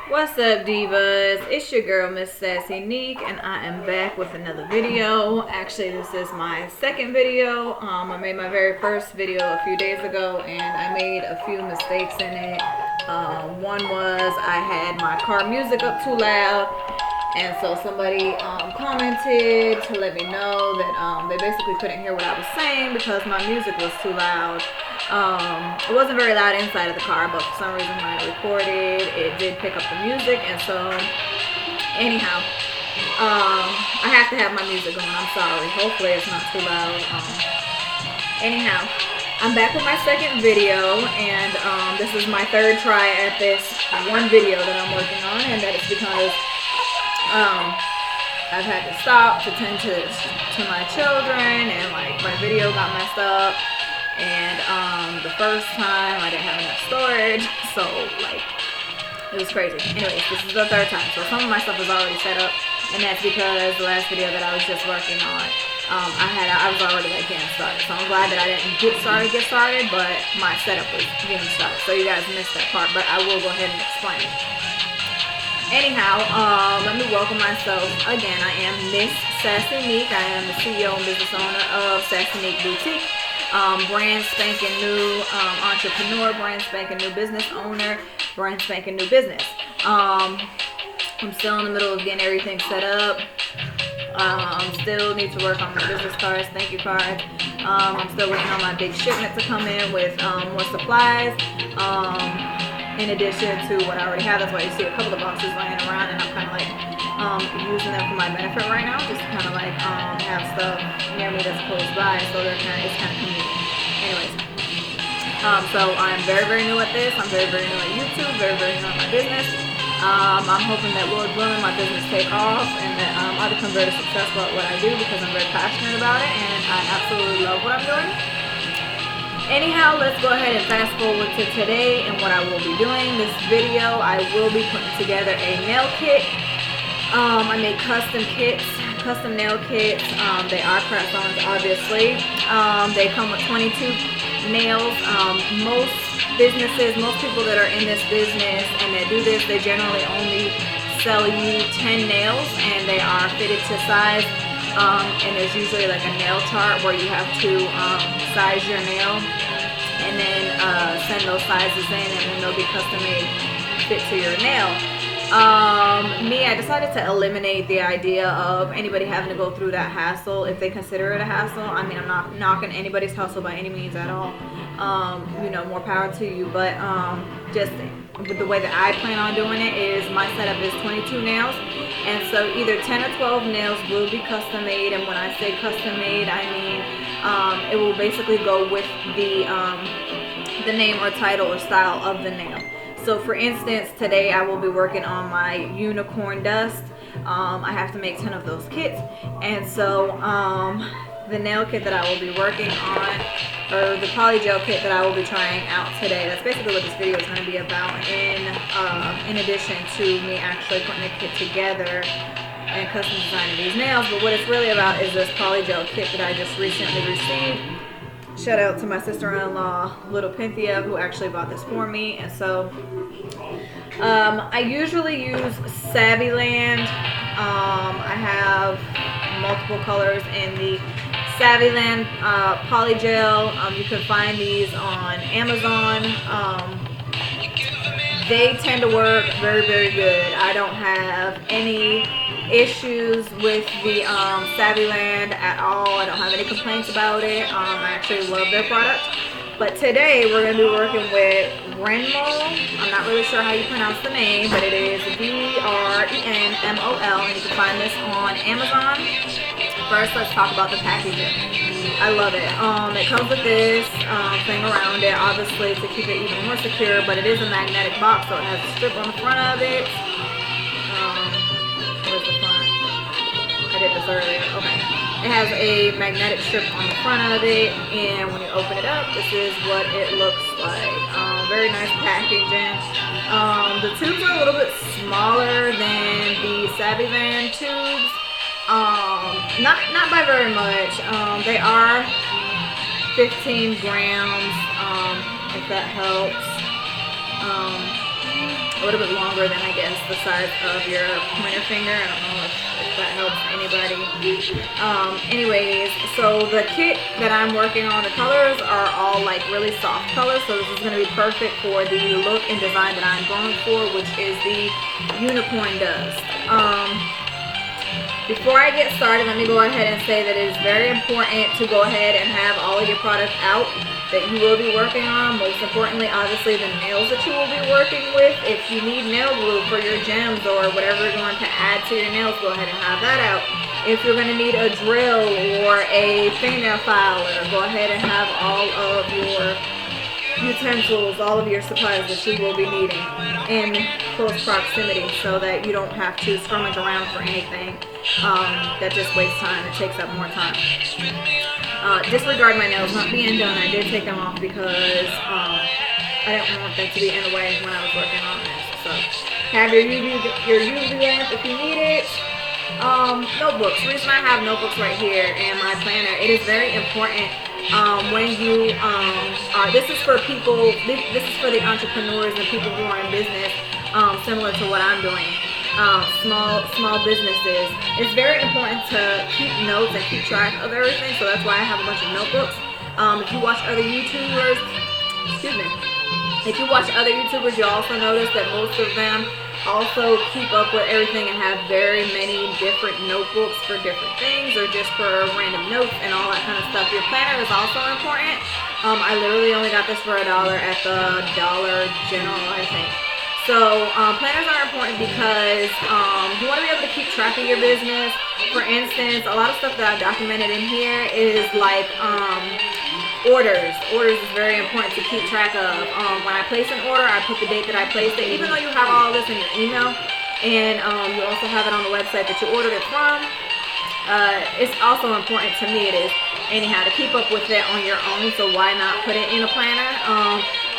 What's up, divas? It's your girl, Miss SassyNiQue, and I am back with another video. Actually, this is my second video. I made my very first video a few days ago, and I made a few mistakes in it. One was I had my car music up too loud, and so somebody commented to let me know that they basically couldn't hear what I was saying because my music was too loud. It wasn't very loud inside of the car, but for some reason when I recorded, it did pick up the music, and so anyhow, I have to have my music going. I'm sorry. Hopefully it's not too loud. Anyhow, I'm back with my second video, and this is my third try at this one video that I'm working on, and that is because I've had to stop to tend to my children, and like my video got messed up. And the first time I didn't have enough storage, so like it was crazy. Anyways, this is the third time, so some of my stuff is already set up, and that's because the last video that I was just working on, I was already like getting started. So I'm glad that I didn't get started, but my setup was getting started. So you guys missed that part, but I will go ahead and explain it. Anyhow, let me welcome myself again. I am Miss SassyNiQue. I am the CEO and business owner of SassyNiQue Boutique. Brand spanking new entrepreneur, brand spanking new business owner, brand spanking new business. I'm still in the middle of getting everything set up. Still need to work on my business cards, thank you cards. I'm still working on my big shipment to come in with more supplies. In addition to what I already have, that's why you see a couple of boxes laying around, and I'm kind of like using them for my benefit right now, just to kind of like have stuff near me that's close by, so it's kind of convenient. Anyways, so I'm very new at this. I'm very new at YouTube, very new at my business. I'm hoping that Lord willing, my business take off, and that I become very successful at what I do, because I'm very passionate about it, and I absolutely love what I'm doing. Anyhow, let's go ahead and fast forward to today and what I will be doing. This video, I will be putting together a nail kit. I make custom kits, custom nail kits. They are press-ons, obviously. They come with 22 nails. Most businesses, most people that are in this business and that do this, they generally only sell you 10 nails, and they are fitted to size. And there's usually like a nail chart where you have to size your nail and then send those sizes in, and then they'll be custom made fit to your nail. I decided to eliminate the idea of anybody having to go through that hassle if they consider it a hassle. I mean, I'm not knocking anybody's hustle by any means at all. You know, more power to you, but just with the way that I plan on doing it is my setup is 22 nails, and so either 10 or 12 nails will be custom made. And when I say custom made, I mean it will basically go with the name or title or style of the nail. So for instance, today I will be working on my unicorn dust. I have to make 10 of those kits, and so the nail kit that I will be working on, or the polygel kit that I will be trying out today, that's basically what this video is going to be about, in addition to me actually putting the kit together and custom designing these nails. But what it's really about is this polygel kit that I just recently received. Shout out to my sister-in-law, Little Pinthia, who actually bought this for me. And so I usually use Savvyland. I have multiple colors in the Savvyland polygel. You can find these on Amazon. They tend to work very good. I don't have any issues with the Savvyland at all. I don't have any complaints about it. I actually love their product. But today we're going to be working with Renmol. I'm not really sure how you pronounce the name, but it is VRENMOL, and you can find this on Amazon. First, let's talk about the packaging. I love it. It comes with this thing around it, obviously to keep it even more secure, but it is a magnetic box, so it has a strip on the front of it. Where's the front? I did this earlier. Okay. It has a magnetic strip on the front of it, and when you open it up, this is what it looks like. Very nice packaging. The tubes are a little bit smaller than the Savvyland tubes. Not by very much. They are 15 grams, if that helps. a little bit longer than I guess the size of your pointer finger. I don't know if that helps anybody. Anyways, so the kit that I'm working on, the colors are all like really soft colors, so this is going to be perfect for the look and design that I'm going for, which is the unicorn dust. Before I get started, let me go ahead and say that it is very important to go ahead and have all of your products out that you will be working on. Most importantly, obviously, the nails that you will be working with. If you need nail glue for your gems or whatever you're going to add to your nails, go ahead and have that out. If you're going to need a drill or a fingernail filer, go ahead and have all of your utensils, all of your supplies that you will be needing in close proximity so that you don't have to scrummage around for anything that just wastes time. It takes up more time. Disregard my nails not being done. I did take them off because I didn't want them to be in the way when I was working on this. So have your UV lamp if you need it. Notebooks. The reason I have notebooks right here and my planner, it is very important when you this is for people, this is for the entrepreneurs and people who are in business similar to what I'm doing, small businesses. It's very important to keep notes and keep track of everything, so that's why I have a bunch of notebooks. If you watch other YouTubers, you'll also notice that most of them also keep up with everything and have very many different notebooks for different things or just for random notes and all that kind of stuff. Your planner is also important. I literally only got this for $1 at the Dollar General, I think. So planners are important because you want to be able to keep track of your business. For instance, a lot of stuff that I've documented in here is like orders. Orders is very important to keep track of. When I place an order, I put the date that I placed it, even though you have all this in your email, and you also have it on the website that you ordered it from. It's also important to me, it is, anyhow, to keep up with it on your own, so why not put it in a planner?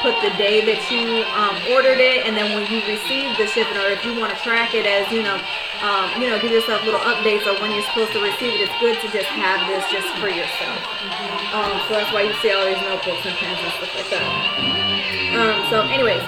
Put the day that you ordered it, and then when you receive the shipping, or if you want to track it as, give yourself little updates on when you're supposed to receive it. It's good to just have this just for yourself. So that's why you see all these notebooks and pens and stuff like that. So anyways,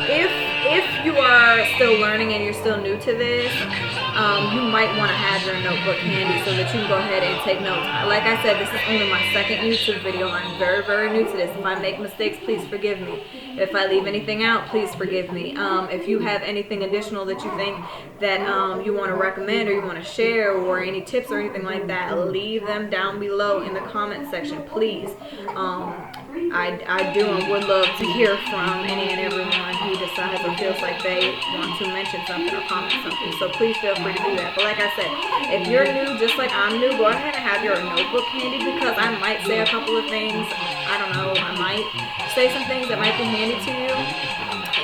if you are still learning and you're still new to this, you might want to have your notebook handy so that you can go ahead and take notes. Like I said, this is only my second YouTube video. I'm very, very new to this. If I make mistakes, please forgive me. If I leave anything out, please forgive me. If you have anything additional that you think that you want to recommend or you want to share, or any tips or anything like that, leave them down below in the comment section, please. I do and would love to hear from any and everyone who decides or feels like they want to mention something or comment something. So please feel free to do that. But like I said, if you're new, just like I'm new, go ahead and have your notebook handy, because I might say a couple of things. I don't know, I might say some things that might be handy to you,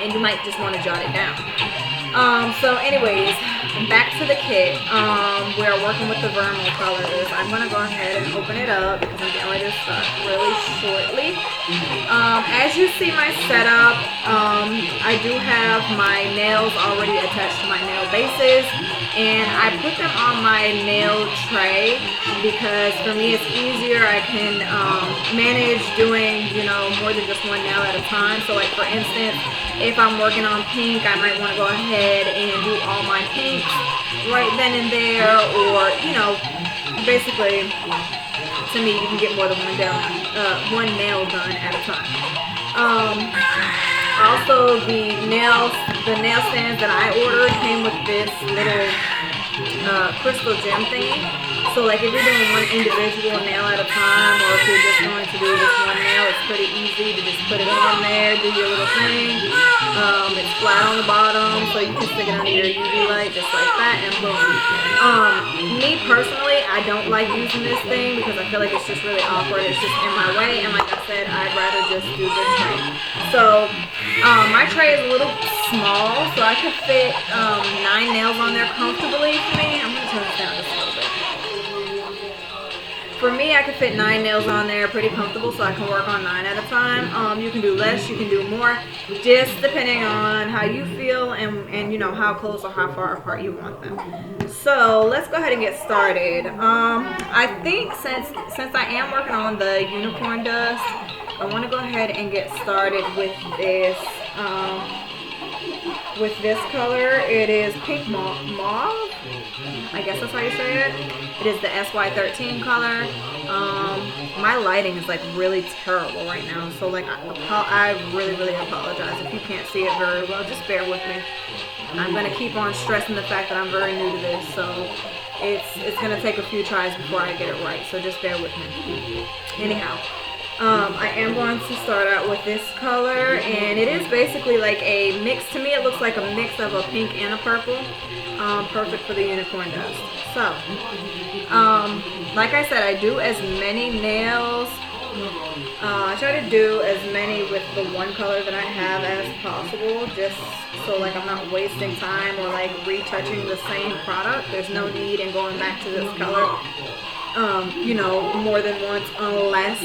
and you might just want to jot it down. So anyways, back to the kit. We're working with the vermal colors. I'm going to go ahead and open it up because I'm getting ready to start really shortly. As you see my setup, I do have my nails already attached to my nail bases, and I put them on my nail tray because for me it's easier. I can manage doing, more than just one nail at a time. So like for instance, if I'm working on pink, I might want to go ahead and do all my pinks right then and there, or basically, to me, you can get more than one nail done at a time. Also, the nail stands that I ordered came with this little crystal gem thingy. So like if you're doing one individual nail at a time, or if you're just going to do just one nail, it's pretty easy to just put it on there, do your little thing. It's flat on the bottom, so you can stick it under your UV light just like that, and boom. Me personally, I don't like using this thing because I feel like it's just really awkward. It's just in my way, and like I said, I'd rather just do this tray. So my tray is a little small, so I could fit 9 nails on there comfortably for me. I'm going to turn this down just a little bit. For me, I could fit 9 nails on there pretty comfortable, so I can work on 9 at a time. You can do less, you can do more, just depending on how you feel and how close or how far apart you want them. So let's go ahead and get started. I think since I am working on the unicorn dust, I want to go ahead and get started with this color. It is pink mauve. I guess that's how you say it. It is the SY13 color. My lighting is like really terrible right now, so like I really apologize if you can't see it very well. Just bear with me. I'm gonna keep on stressing the fact that I'm very new to this, so it's gonna take a few tries before I get it right. So just bear with me. Anyhow, I am going to start out with this color, and it is basically like a mix. To me, it looks like a mix of a pink and a purple. Perfect for the unicorn dust. So, like I said, I do as many nails. I try to do as many with the one color that I have as possible, just so like I'm not wasting time or like retouching the same product. There's no need in going back to this color, you know, more than once, unless,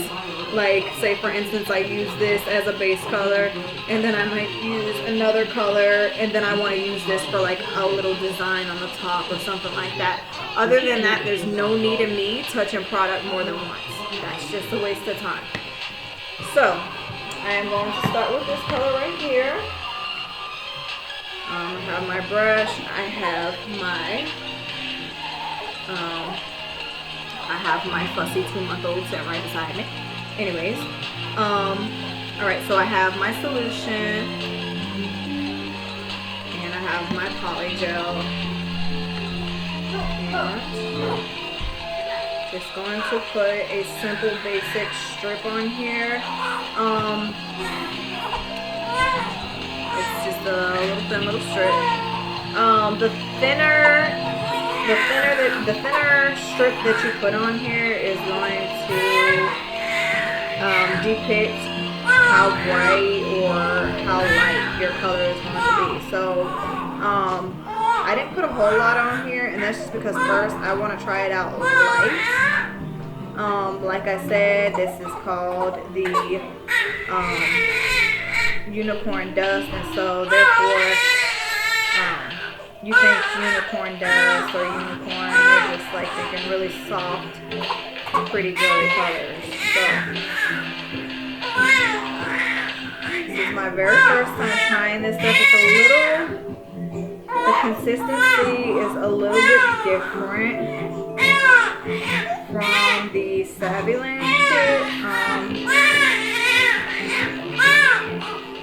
like, say for instance I use this as a base color and then I might use another color and then I want to use this for like a little design on the top or something like that. Other than that, there's no need in me touching product more than once. That's just a waste of time. So I am going to start with this color right here. I have my brush, I have my fussy 2-month-old sitting right beside me. Anyways, alright, so I have my solution and I have my polygel. And just going to put a simple basic strip on here. It's just a little thin little strip. The thinner strip that you put on here is going to depict how bright or how light your color is going to be. So I didn't put a whole lot on here, and that's just because first I want to try it out light. Like I said, this is called the unicorn dust, and so therefore you think unicorn dust or unicorn, they're just like thinking really soft, pretty girly colors. So this is my very first time trying this stuff. It's a little, the consistency is a little bit different from the Savvyland kit.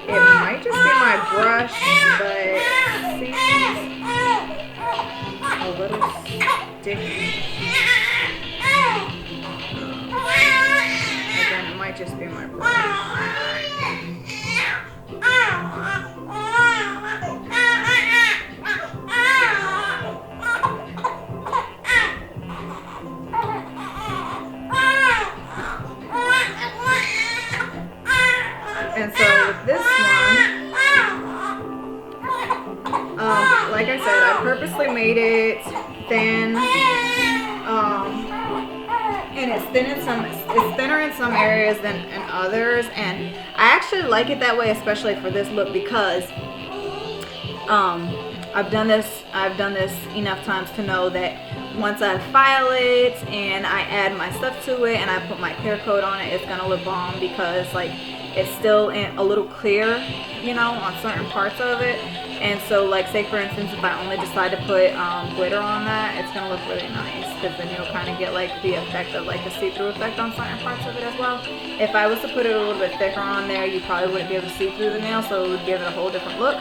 It might just be my brush, but it seems a little sticky. Again, it might just be my brush. And so with this one, like I said, I purposely made it thin, and it's thinner in some areas than in others, and I actually like it that way, especially for this look, because I've done this enough times to know that once I file it and I add my stuff to it and I put my clear coat on it, it's gonna look bomb, because like it's still a little clear, you know, on certain parts of it. And so, like, say for instance, if I only decide to put glitter on that, it's gonna look really nice, because then you'll kind of get like the effect of like a see-through effect on certain parts of it as well. If I was to put it a little bit thicker on there, you probably wouldn't be able to see through the nail, so it would give it a whole different look.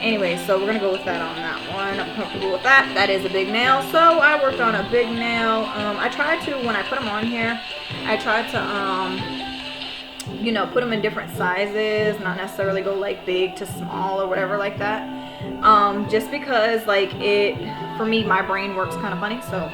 Anyway, so we're gonna go with that on that one. I'm comfortable with that. That is a big nail, so I worked on a big nail. I tried to, when I put them on here, I tried to you know, put them in different sizes, not necessarily go like big to small or whatever like that, just because like for me, my brain works kind of funny. So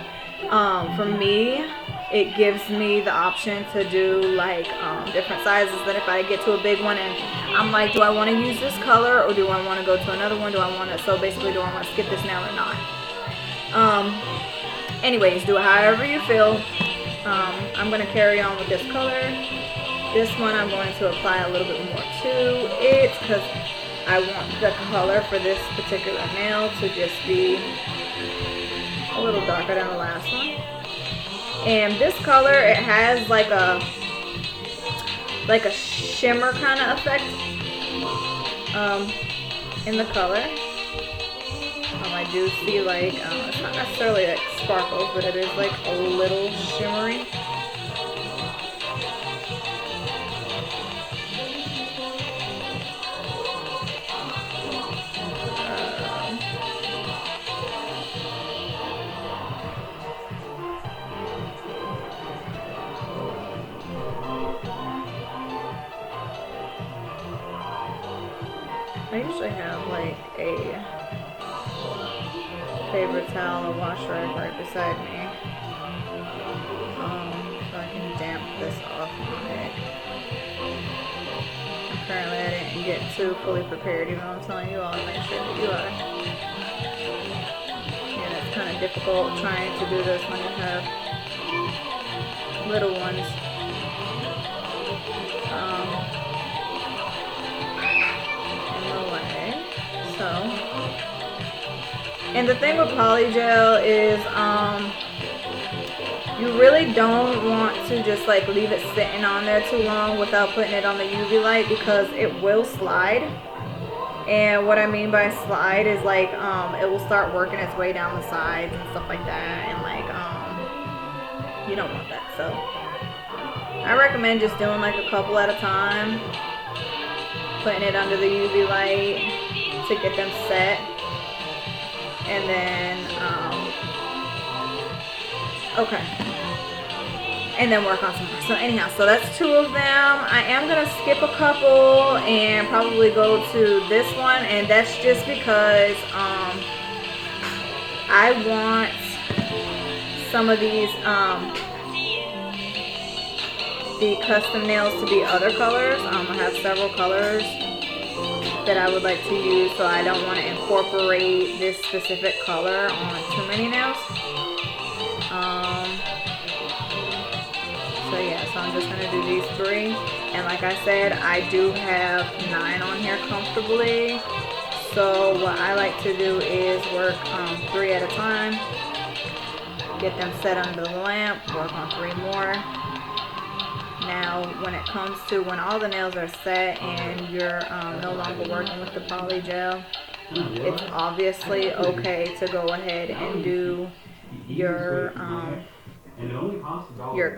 for me, it gives me the option to do like different sizes. That if I get to a big one and I'm like, do I want to use this color or do I want to go to another one? So basically, do I want to skip this nail or not? Anyways, do it however you feel. I'm going to carry on with this color. This one I'm going to apply a little bit more to it, because I want the color for this particular nail to just be a little darker than the last one. And this color, it has like like a shimmer kind of effect in the color. I do see like, it's not necessarily like sparkles, but it is like a little shimmery. I usually have like a paper towel or wash rag right beside me, so I can damp this off on it. Apparently I didn't get too fully prepared, even though I'm telling you all to make sure that you are. And it's kind of difficult trying to do this when you have little ones. And the thing with polygel is you really don't want to just like leave it sitting on there too long without putting it on the UV light, because it will slide. And what I mean by slide is like it will start working its way down the sides and stuff like that, and like you don't want that. So I recommend just doing like a couple at a time, putting it under the UV light to get them set. And then, okay. And then work on some more. So anyhow, so that's 2 of them. I am going to skip a couple and probably go to this one. And that's just because I want some of these, the custom nails to be other colors. I have several colors that I would like to use, so I don't want to incorporate this specific color on too many nails. So yeah, so I'm just going to do these 3. And like I said, I do have 9 on here comfortably. So what I like to do is work 3 at a time, get them set under the lamp, work on 3 more. Now, when it comes to when all the nails are set and you're no longer working with the polygel, it's obviously okay to go ahead and do your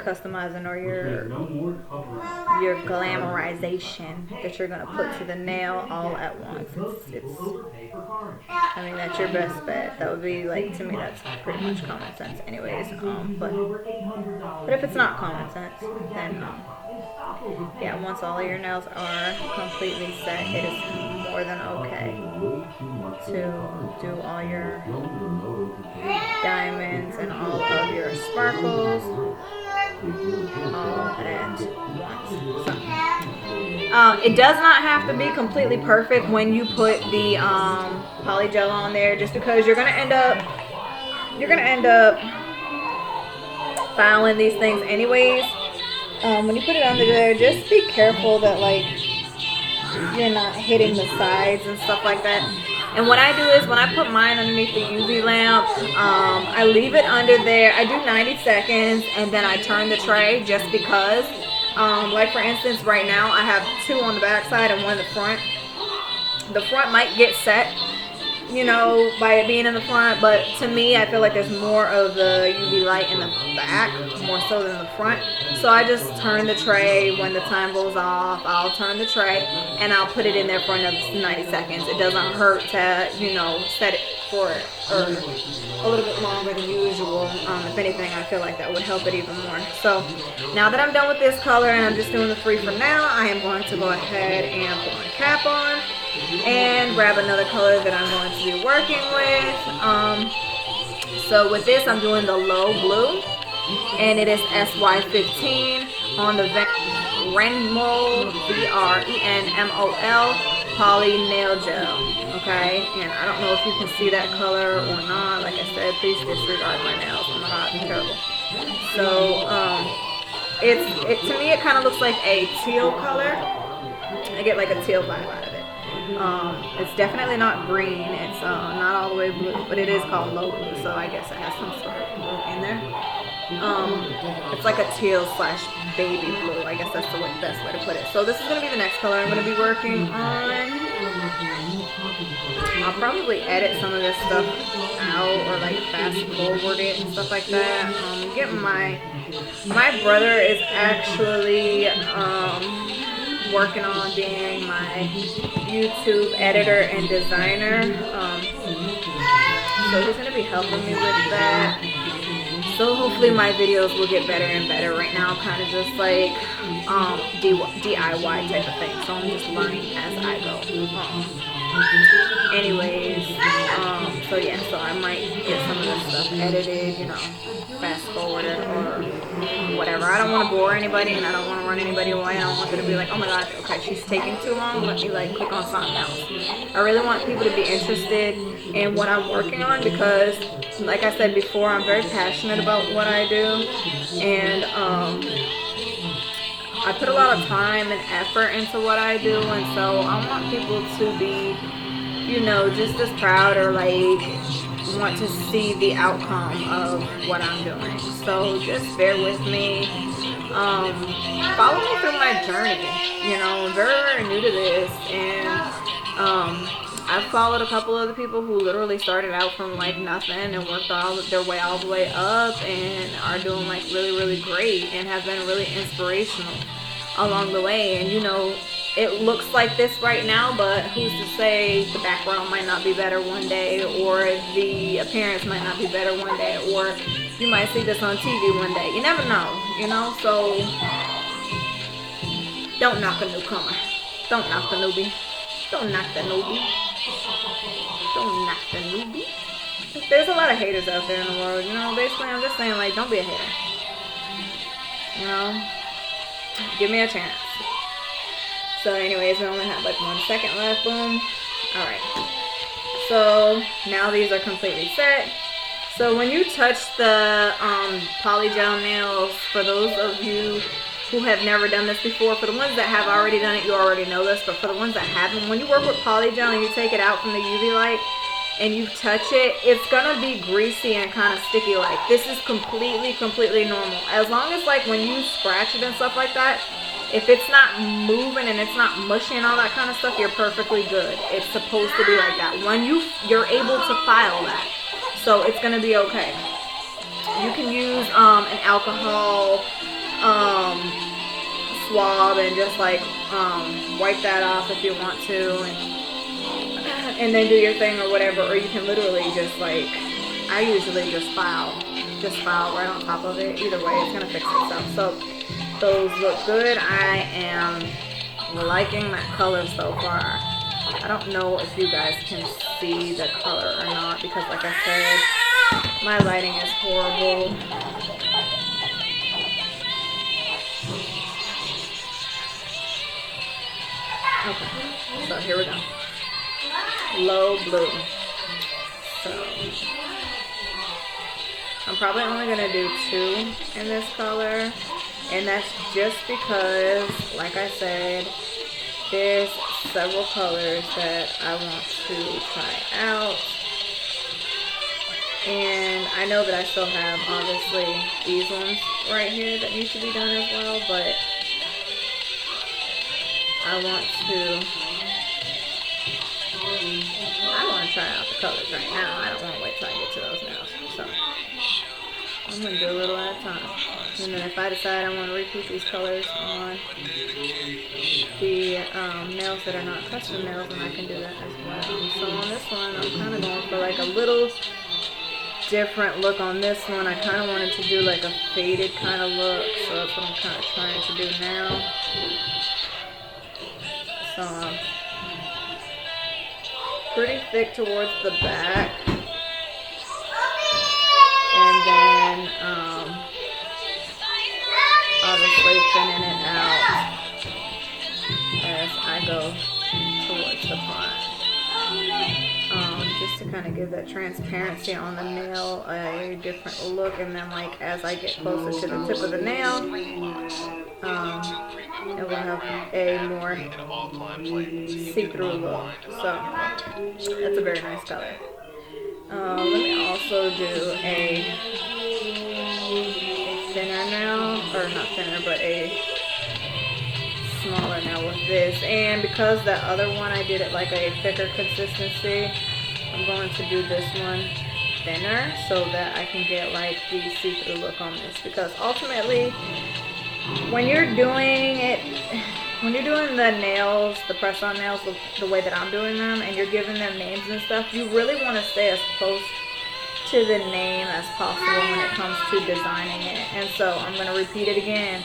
customizing or your glamorization that you're gonna put to the nail all at once. I mean, that's your best bet. That would be like, to me, that's pretty much common sense anyways. But if it's not common sense, then yeah, once all of your nails are completely set, it is more than okay to do all your diamonds and all of your sparkles all at once. So, it does not have to be completely perfect when you put the polygel on there, just because you're gonna end up filing these things anyways. When you put it under there, just be careful that like you're not hitting the sides and stuff like that. And what I do is when I put mine underneath the UV lamp, I leave it under there. I do 90 seconds and then I turn the tray, just because. Like for instance, right now I have 2 on the back side and 1 in the front. The front might get set, you know, by it being in the front, but to me, I feel like there's more of the UV light in the back, more so than the front. So I just turn the tray when the time goes off. I'll turn the tray and I'll put it in there for another 90 seconds. It doesn't hurt to, you know, set it for a little bit longer than usual. If anything, I feel like that would help it even more. So now that I'm done with this color and I'm just doing the 3 for now, I am going to go ahead and put my cap on and grab another color that I'm going to be working with. So with this, I'm doing the low blue, and it is SY15 on the Renmol, VRENMOL Poly Nail Gel. Okay, and I don't know if you can see that color or not. Like I said, please disregard my nails. Oh my god, it's terrible. So to me it kind of looks like a teal color. I get like a teal vibe out of it. It's definitely not green. It's not all the way blue, but it is called low blue, so I guess it has some sort of blue in there. it's like a teal slash baby blue. I guess that's the best way to put it. So this is going to be the next color I'm going to be working on. I'll probably edit some of this stuff out or like fast forward it and stuff like that. My brother is actually working on being my YouTube editor and designer. So he's going to be helping me with that. So hopefully my videos will get better and better. Right now I'm kind of just like DIY type of thing. So I'm just learning as I go. So yeah, so I might get some of this stuff edited, you know, fast forwarded or whatever. I don't want to bore anybody and I don't want to run anybody away. I don't want them to be like, oh my gosh, okay, she's taking too long. Let me like click on something else. I really want people to be interested in what I'm working on because, like I said before, I'm very passionate about what I do, and I put a lot of time and effort into what I do, and so I want people to be, you know, just as proud or like want to see the outcome of what I'm doing. So just bear with me. Follow me through my journey. You know, I'm very, very new to this, and I've followed a couple of the people who literally started out from like nothing and worked their way all the way up and are doing like really, really great and have been really inspirational along the way. And you know, it looks like this right now, but who's to say the background might not be better one day, or the appearance might not be better one day, or you might see this on TV one day. You never know, you know? So don't knock a newcomer. Don't knock the newbie. Don't knock the newbie. Don't knock the newbie. There's a lot of haters out there in the world, you know? Basically, I'm just saying, like, don't be a hater. You know? Give me a chance. So anyways, we only have like 1 second left. Boom. Alright. So now these are completely set. So when you touch the polygel nails, for those of you who have never done this before, for the ones that have already done it, you already know this, but for the ones that haven't, when you work with polygel and you take it out from the UV light and you touch it, it's gonna be greasy and kind of sticky. Like, this is completely normal. As long as like when you scratch it and stuff like that, if it's not moving and it's not mushy and all that kind of stuff, you're perfectly good. It's supposed to be like that. When you're able to file that, so it's gonna be okay. You can use an alcohol swab and just like wipe that off if you want to, and then do your thing or whatever. Or you can literally just like, I usually just file right on top of it. Either way, it's gonna fix itself. So those look good. I am liking that color so far. I don't know if you guys can see the color or not, because like I said, my lighting is horrible. Okay, so here we go. Low blue. So I'm probably only gonna do 2 in this color, and that's just because, like I said, there's several colors that I want to try out, and I know that I still have obviously these ones right here that need to be done as well, but I want to try out the colors right now. I don't want to wait till I get to those nails. So I'm going to do a little at a time. And then if I decide I want to repeat these colors on the nails that are not custom nails, then I can do that as well. So on this one, I'm kind of going for like a little different look on this one. I kind of wanted to do like a faded kind of look. So that's what I'm kind of trying to do now. So pretty thick towards the back, and then obviously thinning it out as I go towards the front, just to kind of give that transparency on the nail a different look. And then like as I get closer to the tip of the nail, it will have a more see-through look. So that's a very nice color. Let me also do a thinner nail, or not thinner, but a smaller nail with this. And because that other one I did it like a thicker consistency, I'm going to do this one thinner so that I can get like the see-through look on this. Because ultimately, when you're doing it, when you're doing the nails, the press-on nails, the way that I'm doing them, and you're giving them names and stuff, you really want to stay as close to the name as possible when it comes to designing it. And so I'm going to repeat it again.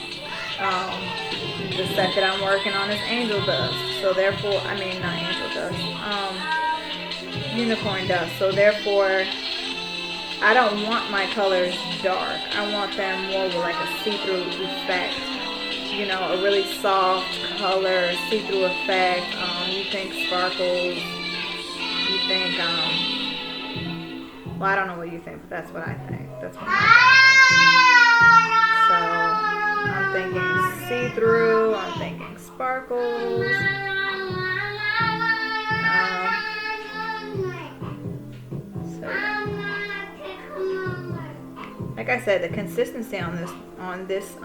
The set that I'm working on is Angel Dust. So therefore, I mean not Angel Dust, Unicorn Dust. So therefore, I don't want my colors dark. I want them more with like a see-through effect. You know, a really soft color, see-through effect. You think sparkles. You think, well, I don't know what you think, but that's what I think. That's what I think. So, I'm thinking see-through. I'm thinking sparkles. So, like I said, the consistency on this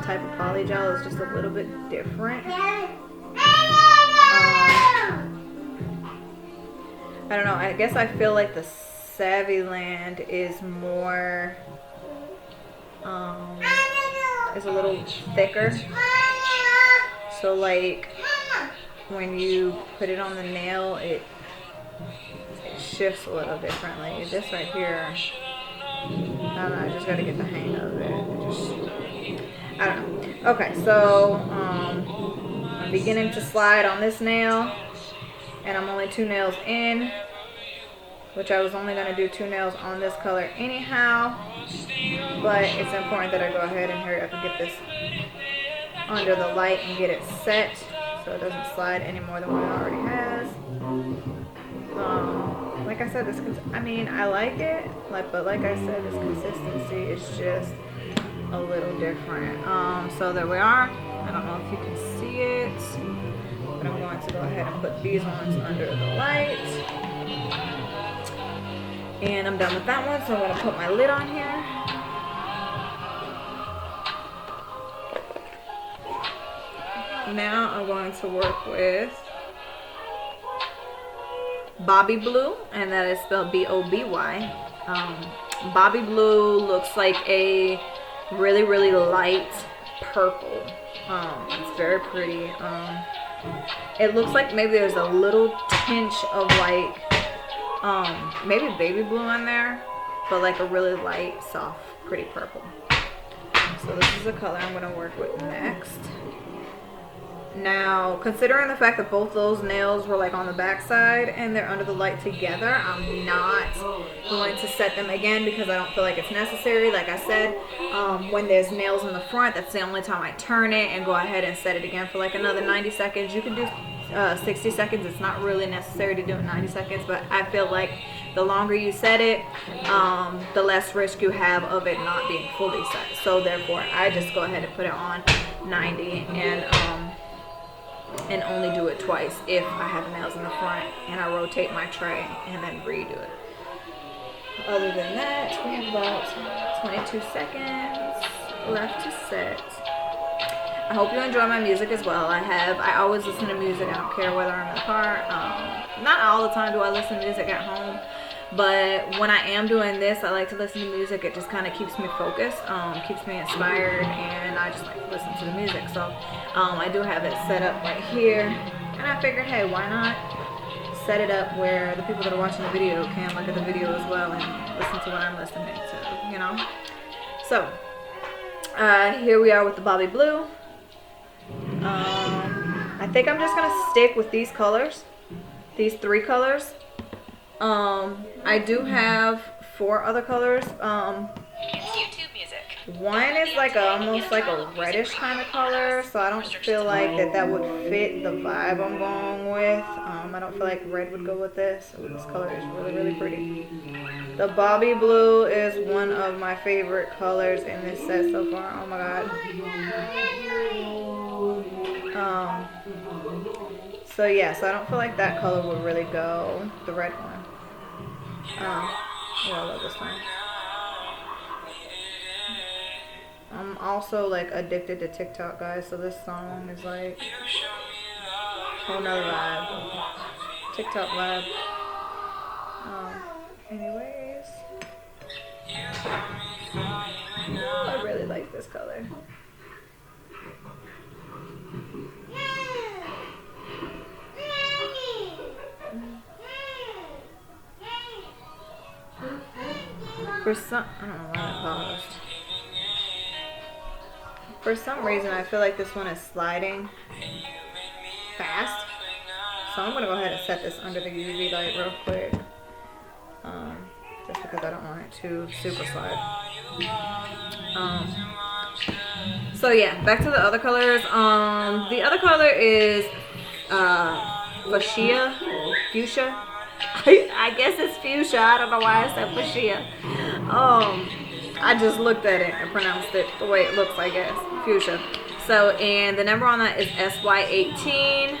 type of polygel is just a little bit different. I don't know. I guess I feel like the Savvyland is more, is a little thicker. So like when you put it on the nail, it shifts a little differently. This right here, I don't know. I just got to get the hang of it. I don't know. Okay, so I'm beginning to slide on this nail, and I'm only 2 nails in, which I was only going to do 2 nails on this color anyhow, but it's important that I go ahead and hurry up and get this under the light and get it set so it doesn't slide any more than what it already has. Like I said, I mean, I like it, but like I said, this consistency is just a little different. So there we are. I don't know if you can see it, but I'm going to go ahead and put these ones under the light. And I'm done with that one, so I'm going to put my lid on here. Now I'm going to work with Bobby Blue, and that is spelled B-O-B-Y. Bobby Blue looks like a really, really light purple. It's very pretty. It looks like maybe there's a little tinge of like maybe baby blue in there, but like a really light, soft, pretty purple. So this is the color I'm going to work with next. Now, considering the fact that both those nails were like on the back side and they're under the light together, I'm not going to set them again because I don't feel like it's necessary. Like I said, when there's nails in the front, that's the only time I turn it and go ahead and set it again for like another 90 seconds. You can do 60 seconds. It's not really necessary to do it 90 seconds, but I feel like the longer you set it, the less risk you have of it not being fully set. So therefore, I just go ahead and put it on 90 and only do it twice if I have nails in the front and I rotate my tray and then redo it. Other than that, we have about 22 seconds left to set. I hope you enjoy my music as well. I always listen to music. I don't care whether I'm in the car. Not all the time do I listen to music at home, but when I am doing this, I like to listen to music. It just kind of keeps me focused, keeps me inspired, and I just like to listen to the music. So I do have it set up right here, and I figured, hey, why not set it up where the people that are watching the video can look at the video as well and listen to what I'm listening to, you know? So here we are with the Bobby Blue. I think I'm just gonna stick with these colors, these 3 colors. I do have 4 other colors. YouTube music. One is like almost like a reddish kind of color, so I don't feel like that would fit the vibe I'm going with. I don't feel like red would go with this. Ooh, this color is really, really pretty. The Bobby Blue is one of my favorite colors in this set so far. Oh my god. So yeah, so I don't feel like that color would really go. The red one. Yeah, I love this one. I'm also like addicted to TikTok, guys, so this song is like whole nother vibe. TikTok vibe. Anyways. I really like this color. For some, I don't know why that paused. For some reason, I feel like this one is sliding fast. So I'm gonna go ahead and set this under the UV light real quick. Just because I don't want it to super slide. So yeah, back to the other colors. The other color is fuchsia. I guess it's fuchsia. I don't know why I said fuchsia. I just looked at it and pronounced it the way it looks, I guess. Fuchsia. So, and the number on that is SY18.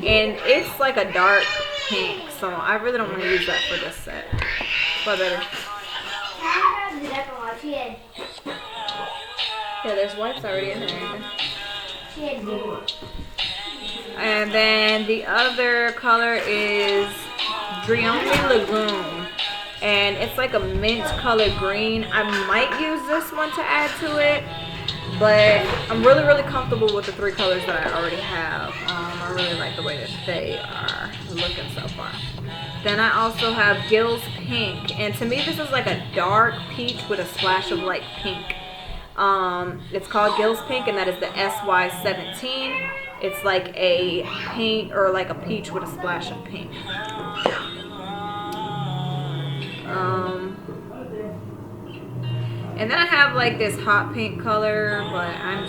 And it's like a dark pink. So I really don't want to use that for this set. But better. Yeah, there's wipes already in there. And then the other color is Dreamy Lagoon. And it's like a mint color green. I might use this one to add to it. But I'm really, really comfortable with the three colors that I already have. I really like the way that they are looking so far. Then I also have Gills Pink. And to me, this is like a dark peach with a splash of light pink. It's called Gills Pink, and that is the SY17. It's like a pink or like a peach with a splash of pink. And then I have like this hot pink color, but I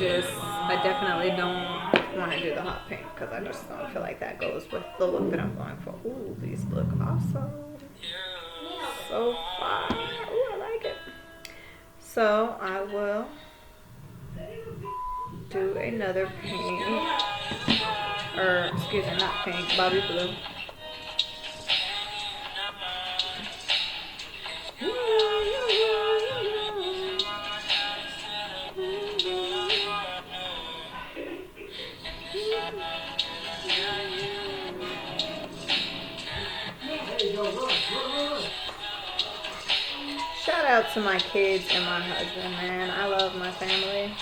definitely don't want to do the hot pink because I just don't feel like that goes with the look that I'm going for. Ooh, these look awesome. So far. Ooh, I like it. So I will do another pink, or excuse me, not pink, Bobby Blue. Shout out to my kids and my husband, man. I love my family.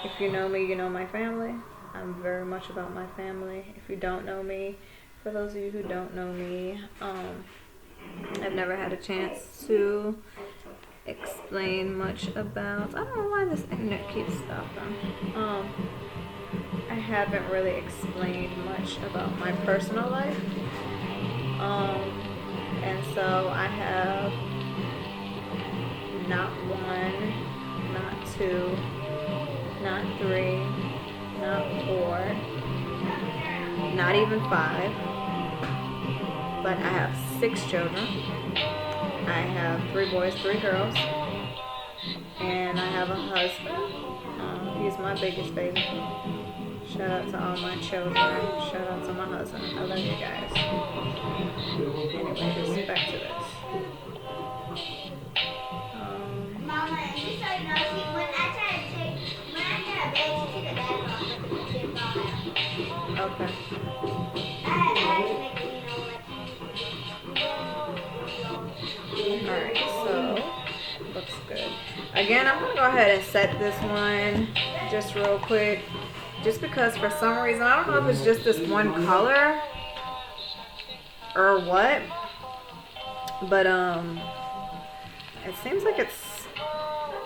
If you know me, you know my family. I'm very much about my family. If you don't know me, for those of you who don't know me, I've never had a chance to explain much about, I don't know why this internet keeps stopping. I haven't really explained much about my personal life. And so I have not one, not two, not three, not four, not even five, but I have 6 children. I have 3 boys, 3 girls, and I have a husband. He's my biggest baby. Shout out to all my children. Shout out to my husband. I love you guys. Anyways, back to this. Mama, and just so you know, when I get a bed, she took a bed off the kid Okay. I had to make it, Alright, so looks good. Again, I'm gonna go ahead and set this one just real quick. Just because for some reason, I don't know if it's just this one color or what, but it seems like it's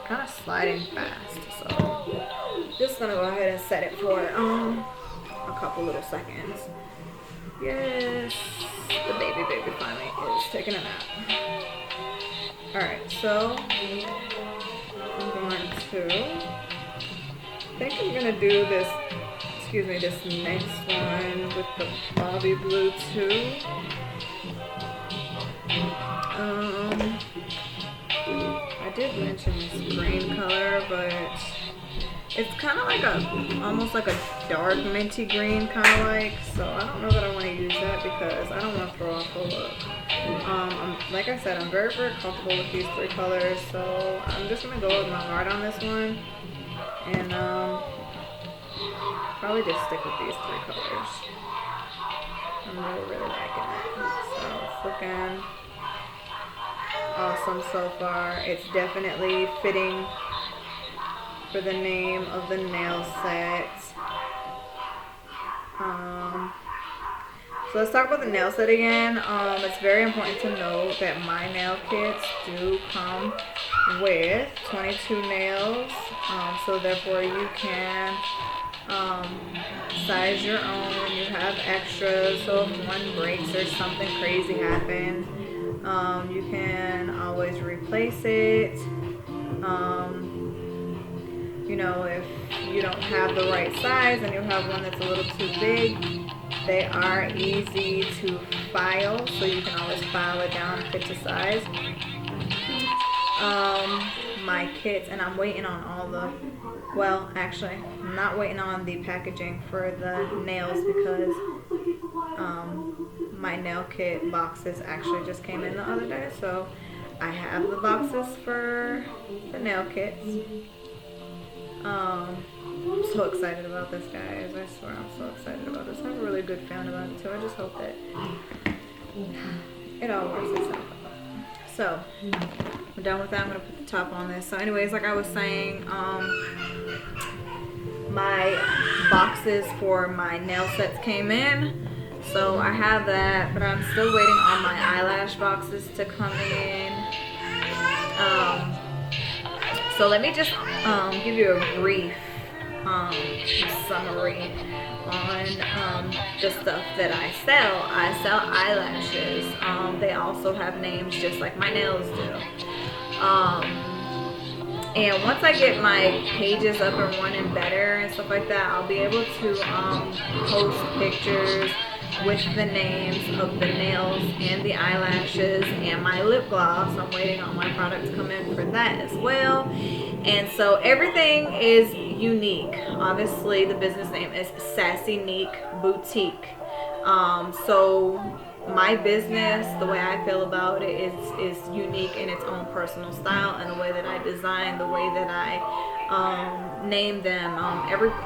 kind of sliding fast. So just gonna go ahead and set it for a couple little seconds. Yes, the baby finally is taking a nap. Alright, so I'm going to, I think I'm going to do this, this next one with the Bobby Blue too. I did mention this green color, but It's kind of like almost like a dark minty green, kind of like. So I don't know that I want to use that because I don't want to throw off the look. Like I said, I'm very, very comfortable with these 3 colors. So I'm just gonna go with my heart on this one, and probably just stick with these 3 colors. I'm really, really liking it. So it's looking awesome so far. It's definitely fitting for the name of the nail set. So let's talk about the nail set again. It's very important to note that my nail kits do come with 22 nails. So therefore you can size your own when you have extras. So if one breaks or something crazy happens, you can always replace it. You know, if you don't have the right size and you have one that's a little too big, they are easy to file, so you can always file it down and fit the size. My kits, and I'm waiting on all the, well, actually, I'm not waiting on the packaging for the nails because my nail kit boxes actually just came in the other day, so I have the boxes for the nail kits. I'm so excited about this, guys. I swear I'm so excited about this. I have a really good feeling about it too. I just hope that it all works itself out. So we're done with that. I'm gonna put the top on this. So anyways, like I was saying, my boxes for my nail sets came in. So I have that, but I'm still waiting on my eyelash boxes to come in. So let me just give you a brief summary on the stuff that I sell. I sell eyelashes. They also have names just like my nails do. And once I get my pages up and running better and stuff like that, I'll be able to post pictures with the names of the nails and the eyelashes and my lip gloss. I'm waiting on my product to come in for that as well. And so everything is unique. Obviously the business name is SassyNiQue Boutique. So my business, the way I feel about it is unique in its own personal style, and the way that I design, the way that I name them.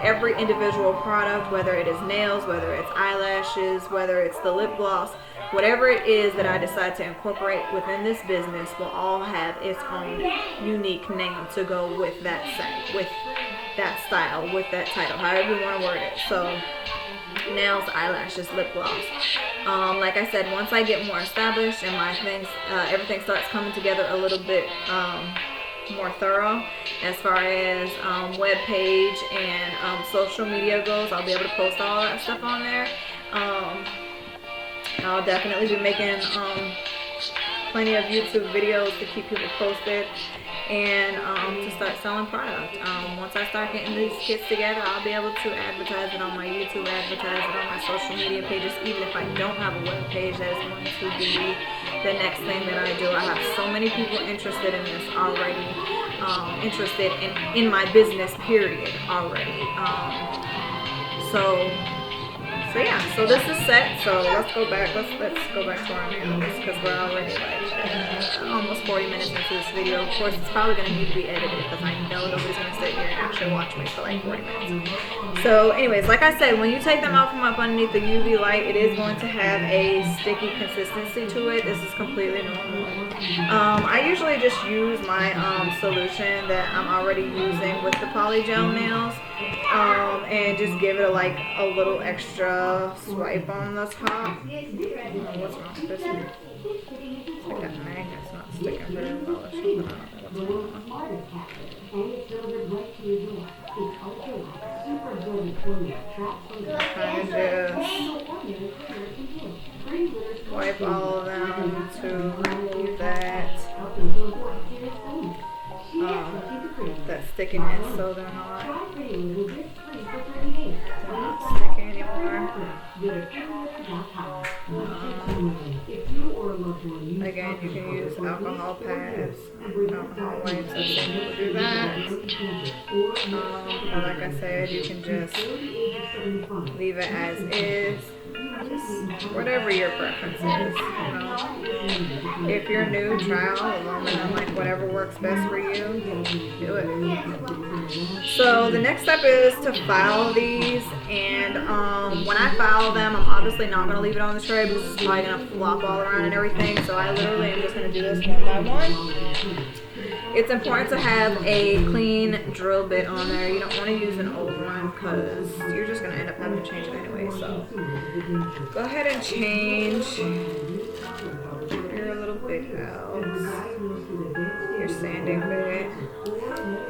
Every individual product, whether it is nails, whether it's eyelashes, whether it's the lip gloss, whatever it is that I decide to incorporate within this business will all have its own unique name to go with that set, with that style, with that title, however you want to word it. So nails, eyelashes, lip gloss. Like I said, once I get more established and my things, everything starts coming together a little bit more thorough as far as web page and social media goes, I'll be able to post all that stuff on there. I'll definitely be making plenty of YouTube videos to keep people posted and to start selling product. Once I start getting these kits together, I'll be able to advertise it on my YouTube, advertise it on my social media pages. Even if I don't have a web page, that is going to be the next thing that I do. I have so many people interested in this already, interested in my business period already. So yeah, so this is set. So let's go back. Let's go back to our nails because we're already like almost 40 minutes into this video. Of course, it's probably going to need to be edited because I know nobody's going to sit here and actually watch me for like 40 minutes. So anyways, like I said, when you take them out from up underneath the UV light, it is going to have a sticky consistency to it. This is completely normal. I usually just use my solution that I'm already using with the POLYGEL nails. And just give it a little extra swipe on the top. What's wrong with this one? It's like a magnet's not sticking very well or something. I don't know what's going on. Kind of just wipe all of them to remove that stickiness, so they're not sticky anymore. Again, you can use alcohol pads, alcohol wipes, I've seen people do that. Or like I said, you can just leave it as is. Just whatever your preference is, you know. If you're new, try all aluminum, like whatever works best for you, do it. So the next step is to file these, and when I file them, I'm obviously not going to leave it on the tray because it's probably going to flop all around and everything. So I literally am just going to do this one by one. It's important to have a clean drill bit on there. You don't want to use an old one because you're just going to end up having to change it anyway. So go ahead and change your little bit out, your sanding bit.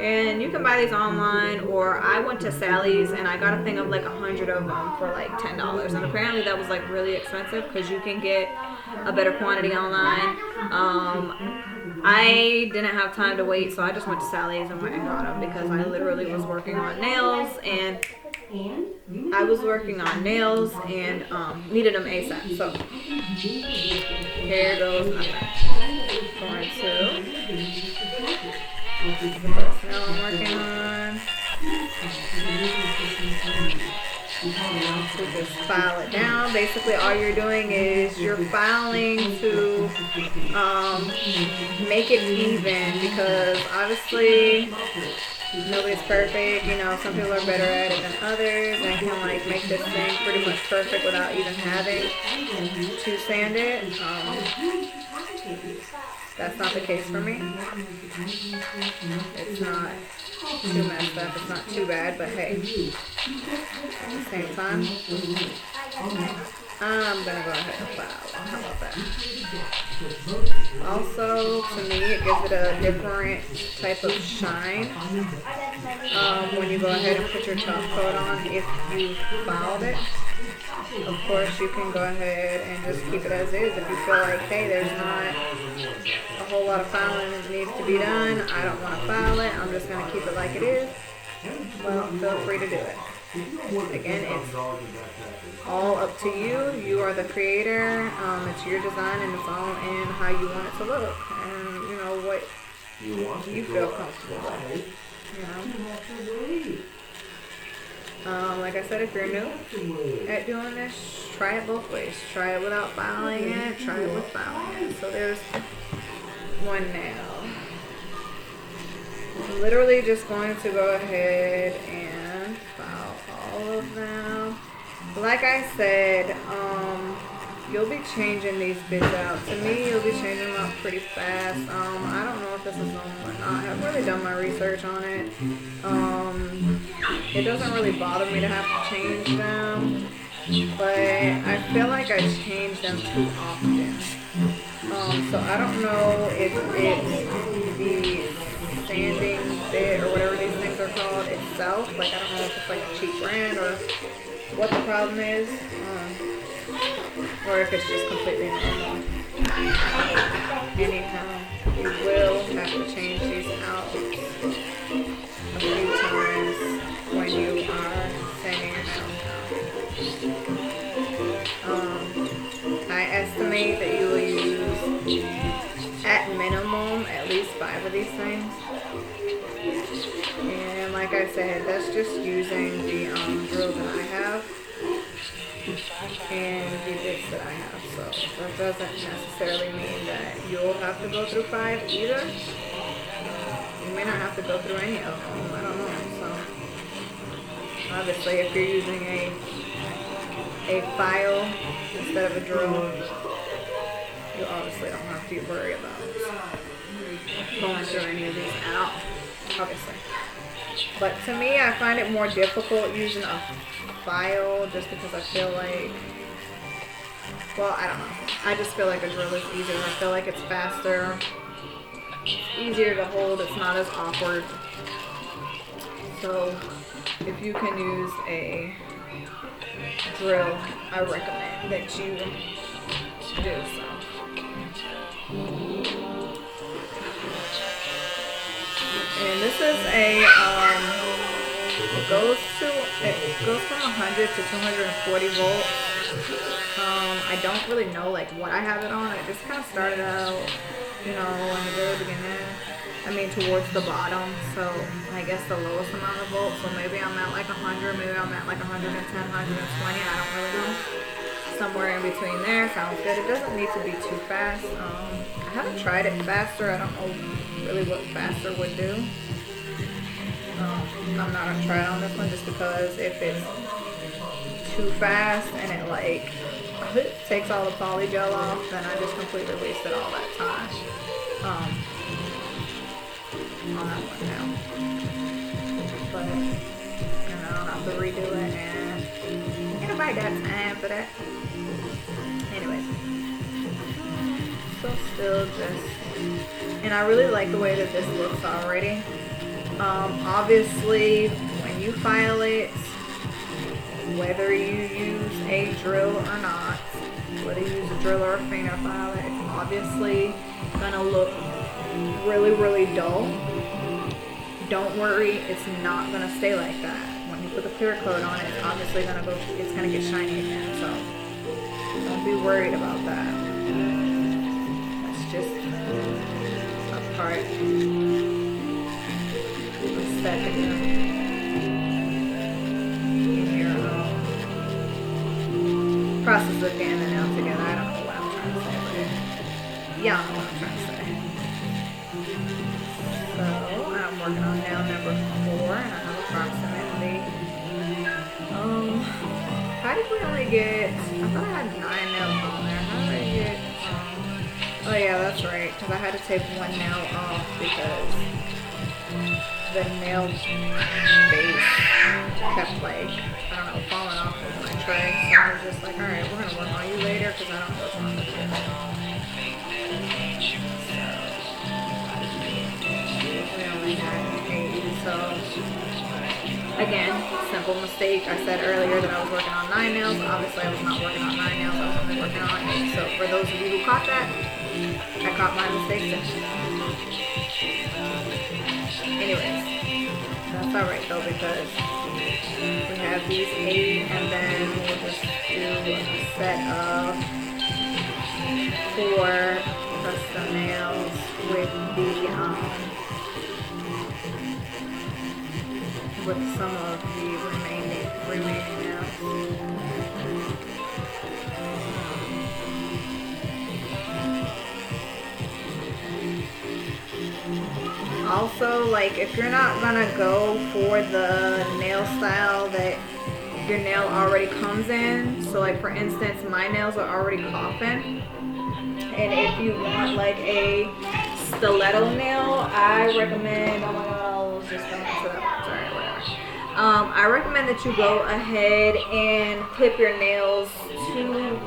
And you can buy these online, or I went to Sally's and I got a thing of like 100 of them for like $10. And apparently that was like really expensive because you can get a better quantity online. I didn't have time to wait, so I just went to Sally's and went and got them because I literally was working on nails and needed them ASAP. So here goes nothing. Going to now I'm working on to just file it down. Basically all you're doing is you're filing to make it even, because obviously nobody's perfect. You know, some people are better at it than others and can like make this thing pretty much perfect without even having to sand it. That's not the case for me. It's not too messed up. It's not too bad, but hey, at the same time, I'm gonna go ahead and file. How about that? Also, to me, it gives it a different type of shine when you go ahead and put your top coat on. If you filed it, of course, you can go ahead and just keep it as is. If you feel like, hey, there's not a whole lot of filing that needs to be done, I don't want to file it, I'm just going to keep it like it is, well, feel free to do it. Again, it's all up to you. You are the creator. It's your design, and it's all in how you want it to look, and you know what you feel comfortable with. You know. Like I said, if you're new at doing this, try it both ways. Try it without filing it. Try it with filing it. So there's one nail. I'm literally just going to go ahead and file all of them. Like I said, you'll be changing these bits out. To me, you'll be changing them out pretty fast. I don't know if this is normal or not. I've really done my research on it. It doesn't really bother me to have to change them, but I feel like I change them too often. So I don't know if it's the sanding bit or whatever these things are called itself. Like, I don't know if it's like a cheap brand or what the problem is, or if it's just completely normal. Anyhow, you will have to change these out a few times when you are sanding your nails out. I estimate that you will use at minimum at least 5 of these things. And like I said, that's just using the drill that I have and the bits that I have. So that doesn't necessarily mean that you'll have to go through 5 either. You may not have to go through any of them. I don't know. So obviously, if you're using a file instead of a drill, you obviously don't have to worry about going through any of these out, obviously. But to me, I find it more difficult using a file just because I feel like, well, I don't know. I just feel like a drill is easier. I feel like it's faster, easier to hold. It's not as awkward. So if you can use a drill, I recommend that you do so. And this is it goes from 100 to 240 volts. I don't really know like what I have it on. I just kind of started out, you know, in the very beginning. towards the bottom. So I guess the lowest amount of volts. So maybe I'm at like 100, maybe I'm at like 110, 120. I don't really know. Somewhere in between there sounds good. It doesn't need to be too fast. I haven't tried it faster. I don't know really what faster would do. I'm not gonna try it on this one just because if it's too fast and it like takes all the polygel off, then I just completely wasted all that time on that one now. But I'll have to redo it, and ain't nobody got time for that. Anyways, so still just, and I really like the way that this looks already. Obviously, when you file it, whether you use a drill or not, whether you use a drill or a finger file it, it's obviously gonna look really, really dull. Don't worry, it's not gonna stay like that. When you put the clear coat on it, it's obviously gonna get shiny again. So don't be worried about that. That's just a part of setting process of getting the nails together. I don't know what I'm trying to say, but yeah, I know what I'm trying to say. So I'm working on nail number 4, and I have approximately how did we only get, I thought I had 9 nails on there. How did I get oh yeah, that's right, because I had to take one nail off because the nail base kept like, I don't know, falling off of my tray. So I was just like, alright, we're going to work on you later because I don't know what's wrong with you. We only had 8. So, again, simple mistake. I said earlier that I was working on 9 nails. Obviously, I was not working on 9 nails. I was only working on 8. So, for those of you who caught that, I caught my mistake too. Anyways, that's alright though, because we have these 8, and then we'll just do a set of 4 custom nails with some of the remaining nails. Also, like, if you're not gonna go for the nail style that your nail already comes in, so like for instance, my nails are already coffin, and if you want like a stiletto nail, I recommend, oh my god, I was just going to that, sorry, whatever. I recommend that you go ahead and clip your nails to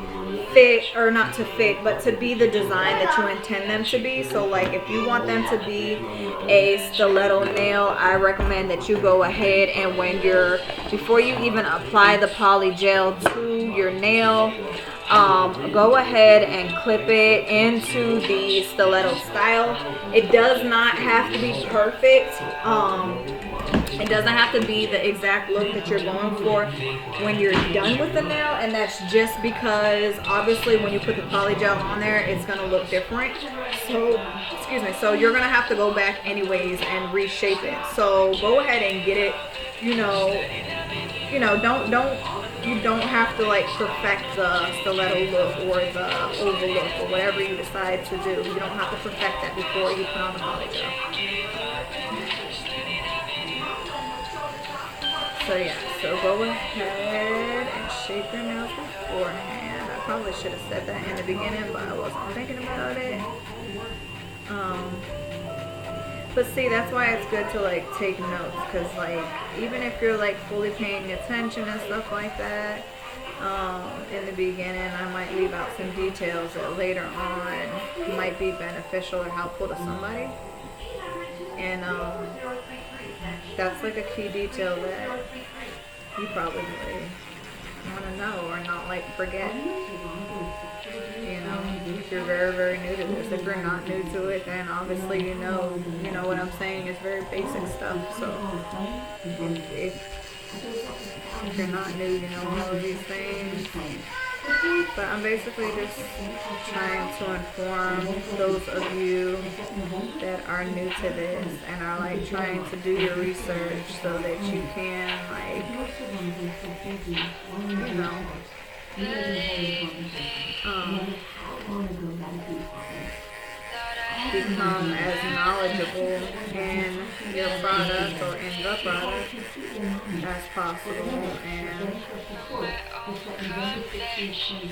fit, or not to fit, but to be the design that you intend them to be. So like if you want them to be a stiletto nail, I recommend that you go ahead and before you even apply the polygel to your nail, go ahead and clip it into the stiletto style. It does not have to be perfect. It doesn't have to be the exact look that you're going for when you're done with the nail, and that's just because obviously when you put the polygel on there, it's going to look different. So, excuse me, so you're going to have to go back anyways and reshape it. So go ahead and get it, you don't have to like perfect the stiletto look or the oval look or whatever you decide to do. You don't have to perfect that before you put on the polygel. So yeah, so go ahead and shape your nails beforehand. I probably should have said that in the beginning, but I wasn't thinking about it. But see, that's why it's good to like take notes, because like even if you're like fully paying attention and stuff like that, in the beginning I might leave out some details that later on might be beneficial or helpful to somebody. And that's like a key detail that you probably want to know or not like forget. You know, if you're very, very new to this. If you're not new to it, then obviously you know what I'm saying is very basic stuff. So if you're not new, you know all of these things, But I'm basically just trying to inform those of you that are new to this and are like trying to do your research so that you can like, you know, become as knowledgeable in your product or in the product as possible, and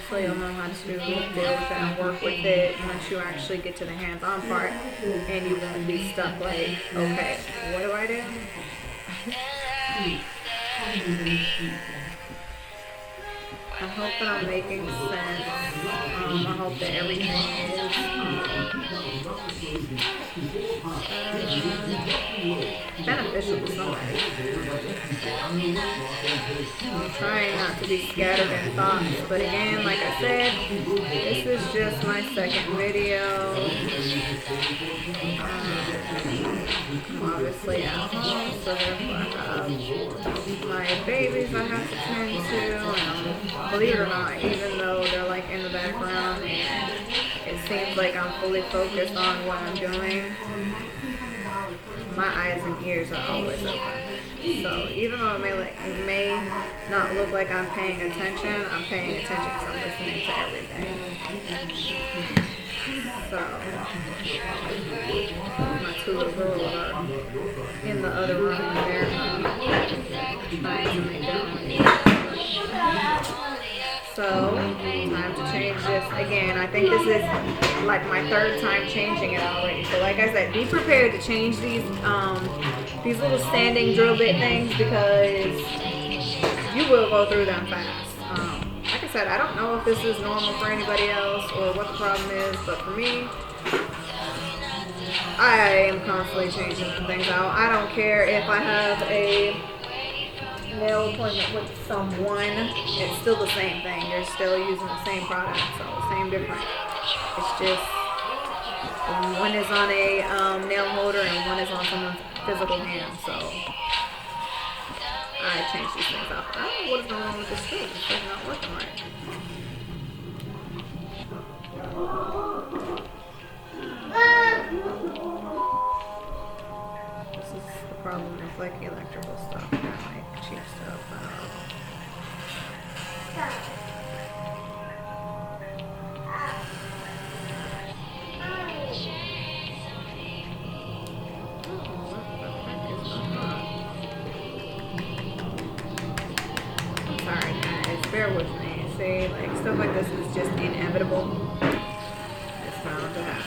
so you'll know how to deal with it and work with it once you actually get to the hands-on part, and you won't be stuck like, okay, what do I do? I hope that I'm making sense. I hope that everything is beneficial to somebody. I'm trying not to be scattered in thoughts, but again, like I said, this is just my second video. I'm obviously at home, so therefore I have my babies I have to tend to, and believe it or not, even though they're like in the background and it seems like I'm fully focused on what I'm doing, my eyes and ears are always open. So even though it may not look like I'm paying attention, I'm paying attention because I'm listening to everything. So my two little girls are in the other room and they're trying to make their own. So, time to change this again. I think this is like my third time changing it already. So like I said, be prepared to change these little standing drill bit things because you will go through them fast. Like I said, I don't know if this is normal for anybody else or what the problem is, but for me, I am constantly changing some things out. I don't care if I have a nail appointment with someone, it's still the same thing. You're still using the same product, so same difference. It's just one is on a nail holder and one is on someone's physical hand, so I change these things out. I don't know what is going on with this screw. It's like not working right. This is the problem with like electrical stuff and like cheap stuff. I'm sorry guys, bear with me. See, like stuff like this is just inevitable. It's bound to happen.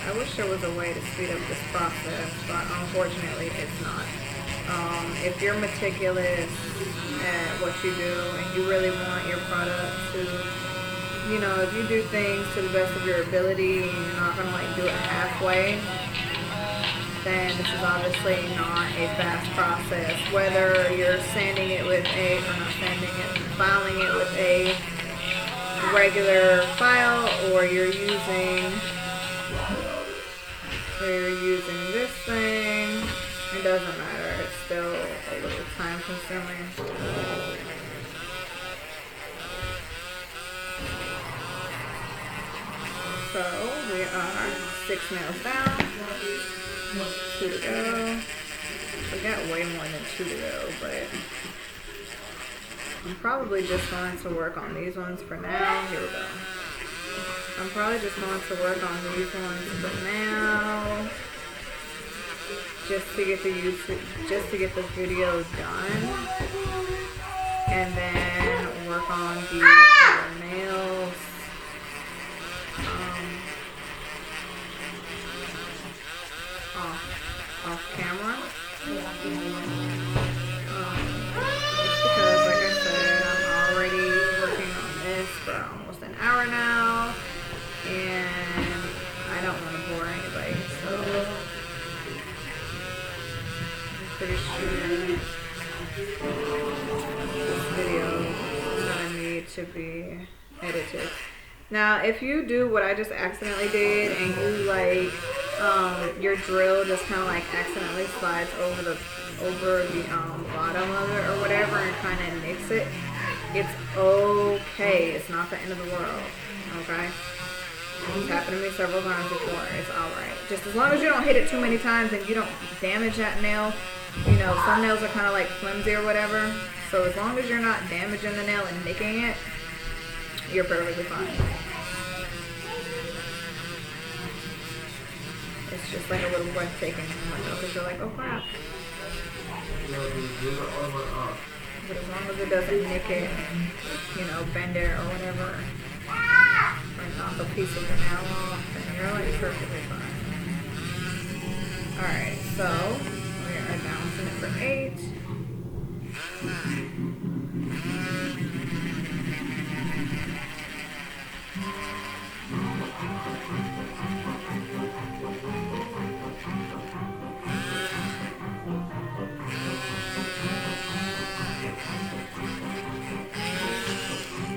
I wish there was a way to speed up this process, but unfortunately it's not. If you're meticulous at what you do and you really want your product to, you know, if you do things to the best of your ability and you're not going to like do it halfway, then this is obviously not a fast process. Whether you're sanding it with filing it with a regular file or you're using this thing, it doesn't matter. It's still a little time consuming. So we are 6 nails down, 2 to go. We got way more than 2 to go, but I'm probably just going to work on these ones for now. Here we go. I'm probably just going to work on these ones for now, just to get the video done, and then work on the other nails. Off camera. Just because, like I said, I'm already working on this for almost an hour now, and I don't want to bore anybody, so I'm pretty sure this video is going to need to be edited. Now, if you do what I just accidentally did and you like your drill just kind of like accidentally slides over the bottom of it or whatever and kind of nicks it, it's okay. It's not the end of the world. Okay. It's happened to me several times before. It's alright. Just as long as you don't hit it too many times and you don't damage that nail. You know, some nails are kind of like flimsy or whatever. So as long as you're not damaging the nail and nicking it, you're perfectly fine. It's just like a little breathtaking moment though, because you're like, oh crap. But as long as it doesn't nick it, you know, bend it or whatever, or knock a piece of the nail off, then you're like perfectly fine. Alright, so we are down to number 8.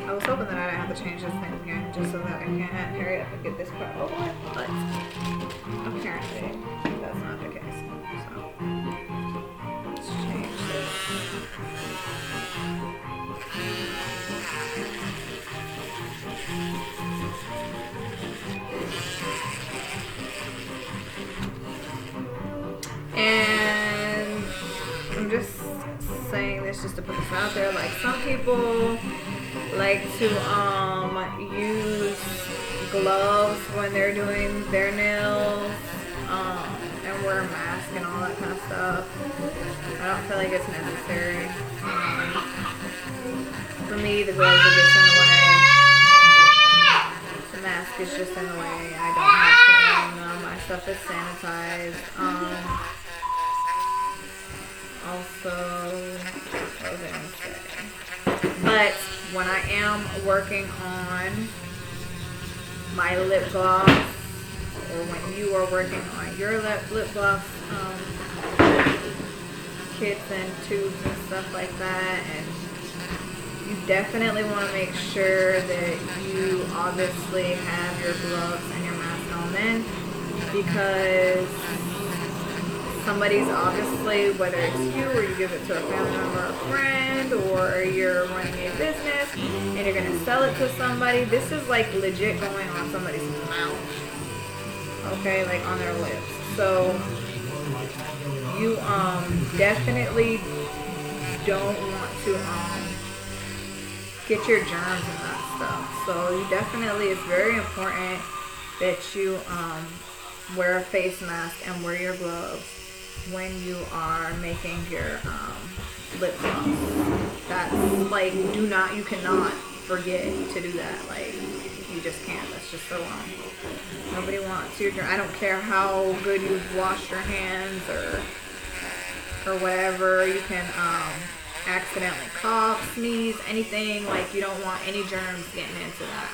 I was hoping that I didn't have to change this thing again just so that I can hurry up and get this part over with, but apparently that's not the case. So let's change this. And I'm just saying this just to put this out there, like some people like to use gloves when they're doing their nails, and wear a mask and all that kind of stuff. I don't feel like it's necessary. For me, the gloves are just in the way. The mask is just in the way. I don't have to wear them. My stuff is sanitized. Also, what was I going to say? But when I am working on my lip gloss, or when you are working on your lip gloss kits and tubes and stuff like that, and you definitely want to make sure that you obviously have your gloves and your mask on then, because somebody's obviously, whether it's you or you give it to a family member or a friend, or you're running a business and you're going to sell it to somebody, this is like legit going on somebody's mouth, okay, like on their lips. So you definitely don't want to get your germs and that stuff. So you definitely, it's very important that you wear a face mask and wear your gloves when you are making your lip gloss. That's like, you cannot forget to do that. Like, you just can't. That's just so wrong. Nobody wants your germs. I don't care how good you've washed your hands or whatever. You can accidentally cough, sneeze, anything. Like, you don't want any germs getting into that.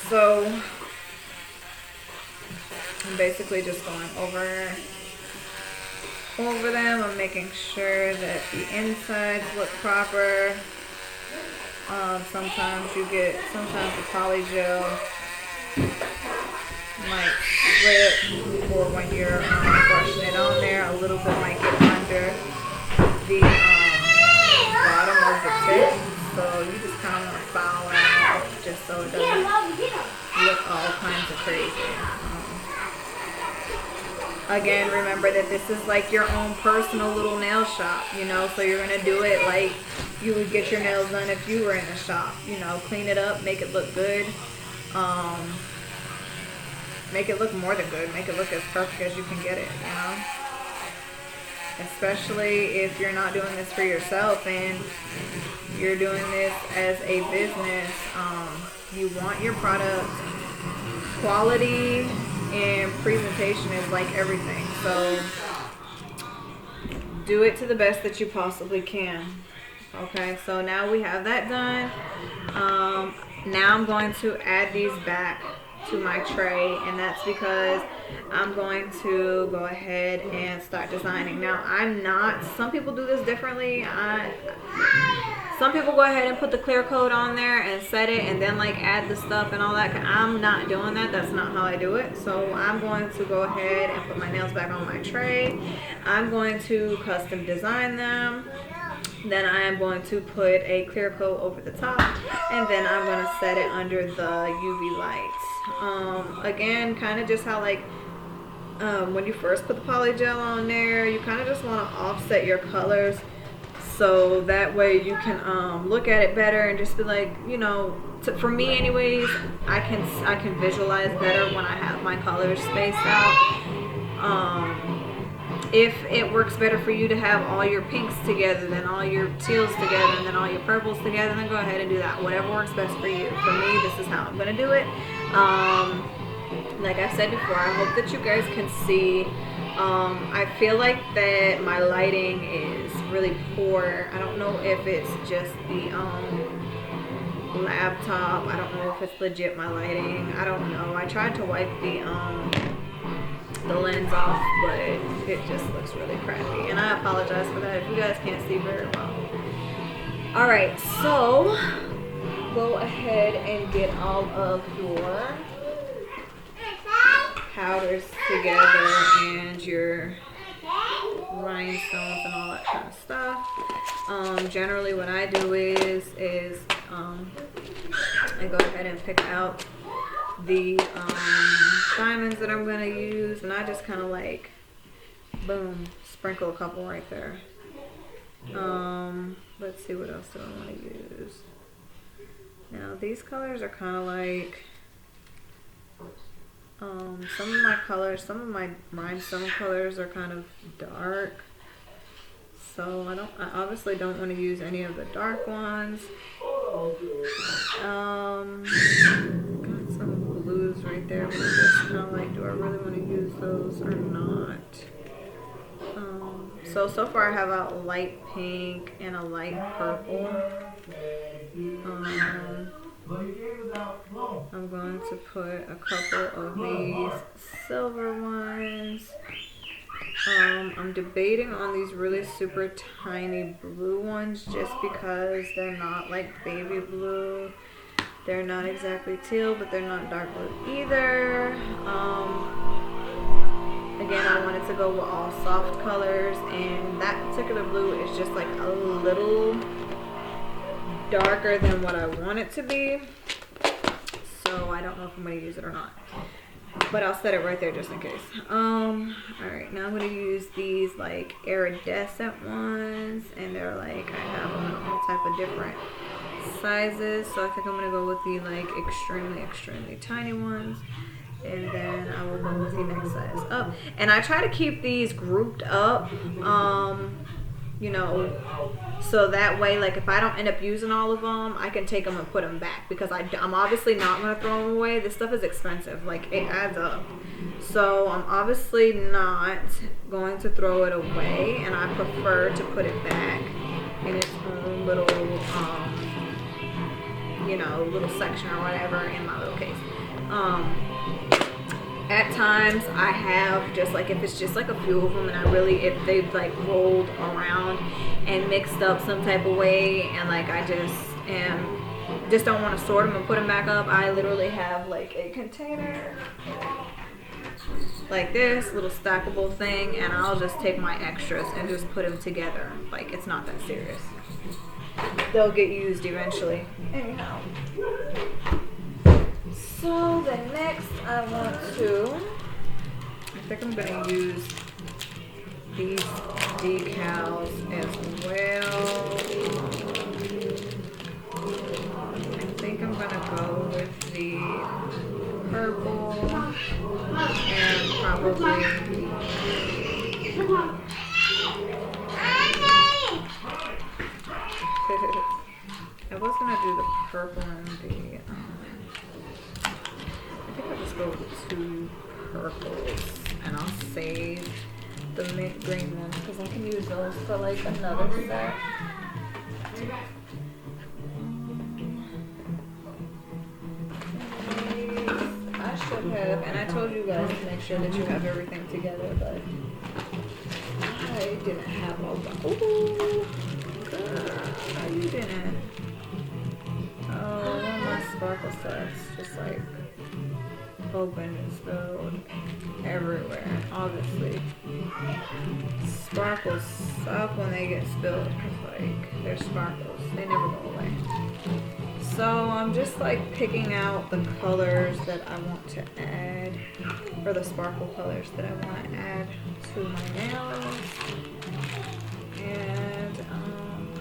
So I'm basically just going over them. I'm making sure that the insides look proper. Sometimes the polygel might slip, or when you're brushing it on there, a little bit might get under the bottom of the tip. So you just kind of want to file it out just so it doesn't look all kinds of crazy. Again, remember that this is like your own personal little nail shop, you know, so you're going to do it like you would get your nails done if you were in a shop, you know, clean it up, make it look good, make it look more than good, make it look as perfect as you can get it, you know, especially if you're not doing this for yourself and you're doing this as a business. You want your product quality, and presentation is like everything. So do it to the best that you possibly can. Okay, so now we have that done. Now I'm going to add these back to my tray, and that's because I'm going to go ahead and start designing. Now, some people do this differently. Some people go ahead and put the clear coat on there and set it and then like add the stuff and all that. I'm not doing that. That's not how I do it. So I'm going to go ahead and put my nails back on my tray. I'm going to custom design them. Then I am going to put a clear coat over the top, and then I'm going to set it under the UV lights. Again, kind of just how like when you first put the polygel on there, you kind of just want to offset your colors so that way you can look at it better and just be like, you know, for me anyways, I can visualize better when I have my colors spaced out. If it works better for you to have all your pinks together, then all your teals together, and then all your purples together, then go ahead and do that. Whatever works best for you. For me, this is how I'm gonna do it. Like I said before, I hope that you guys can see. I feel like that my lighting is really poor. I don't know if it's just the laptop. I don't know if it's legit my lighting. I don't know. I tried to wipe the lens off, but it just looks really crappy, and I apologize for that if you guys can't see very well. Alright, so go ahead and get all of your powders together and your rhinestones and all that kind of stuff. Generally what I do is I go ahead and pick out the diamonds that I'm going to use, and I just kind of like, boom, sprinkle a couple right there. Let's see, what else do I want to use? Now these colors are kind of like some of my colors, some of my rhinestone colors are kind of dark, so I obviously don't want to use any of the dark ones. Got some blues right there, but I'm just kind of like, do I really want to use those or not? So far I have a light pink and a light purple. I'm going to put a couple of these silver ones. I'm debating on these really super tiny blue ones just because they're not like baby blue. They're not exactly teal, but they're not dark blue either. Again, I wanted to go with all soft colors, and that particular blue is just like a little darker than what I want it to be. So I don't know if I'm going to use it or not, but I'll set it right there just in case. Alright, now I'm going to use these like iridescent ones, and they're like, I have them in all type of different sizes, so I think I'm going to go with the like extremely tiny ones, and then I will go with the next size up. And I try to keep these grouped up, you know, so that way, like, if I don't end up using all of them, I can take them and put them back, because I'm obviously not going to throw them away. This stuff is expensive, like, it adds up. So I'm obviously not going to throw it away, and I prefer to put it back in its own little, you know, little section or whatever in my little case. At times I have just like, if it's just like a few of them, and I really, if they've like rolled around and mixed up some type of way, and like I just don't want to sort them and put them back up, I literally have like a container like this little stackable thing, and I'll just take my extras and just put them together. Like, it's not that serious. They'll get used eventually. Anyhow. So then next I think I'm going to use these decals as well. I think I'm going to go with the purple and probably I was going to do the purple and the I think I'll just go with 2 purples, and I'll save the mint green ones because I can use those for like another set. I should have, and I told you guys to make sure that you have everything together, but I didn't have all the. Ooh. How you doing? Oh, one of my sparkle stuff's just like open and spilled everywhere. Obviously, sparkles suck when they get spilled because like they're sparkles. They never go away. So I'm just like picking out the colors that I want to add, or the sparkle colors that I want to add to my nails. And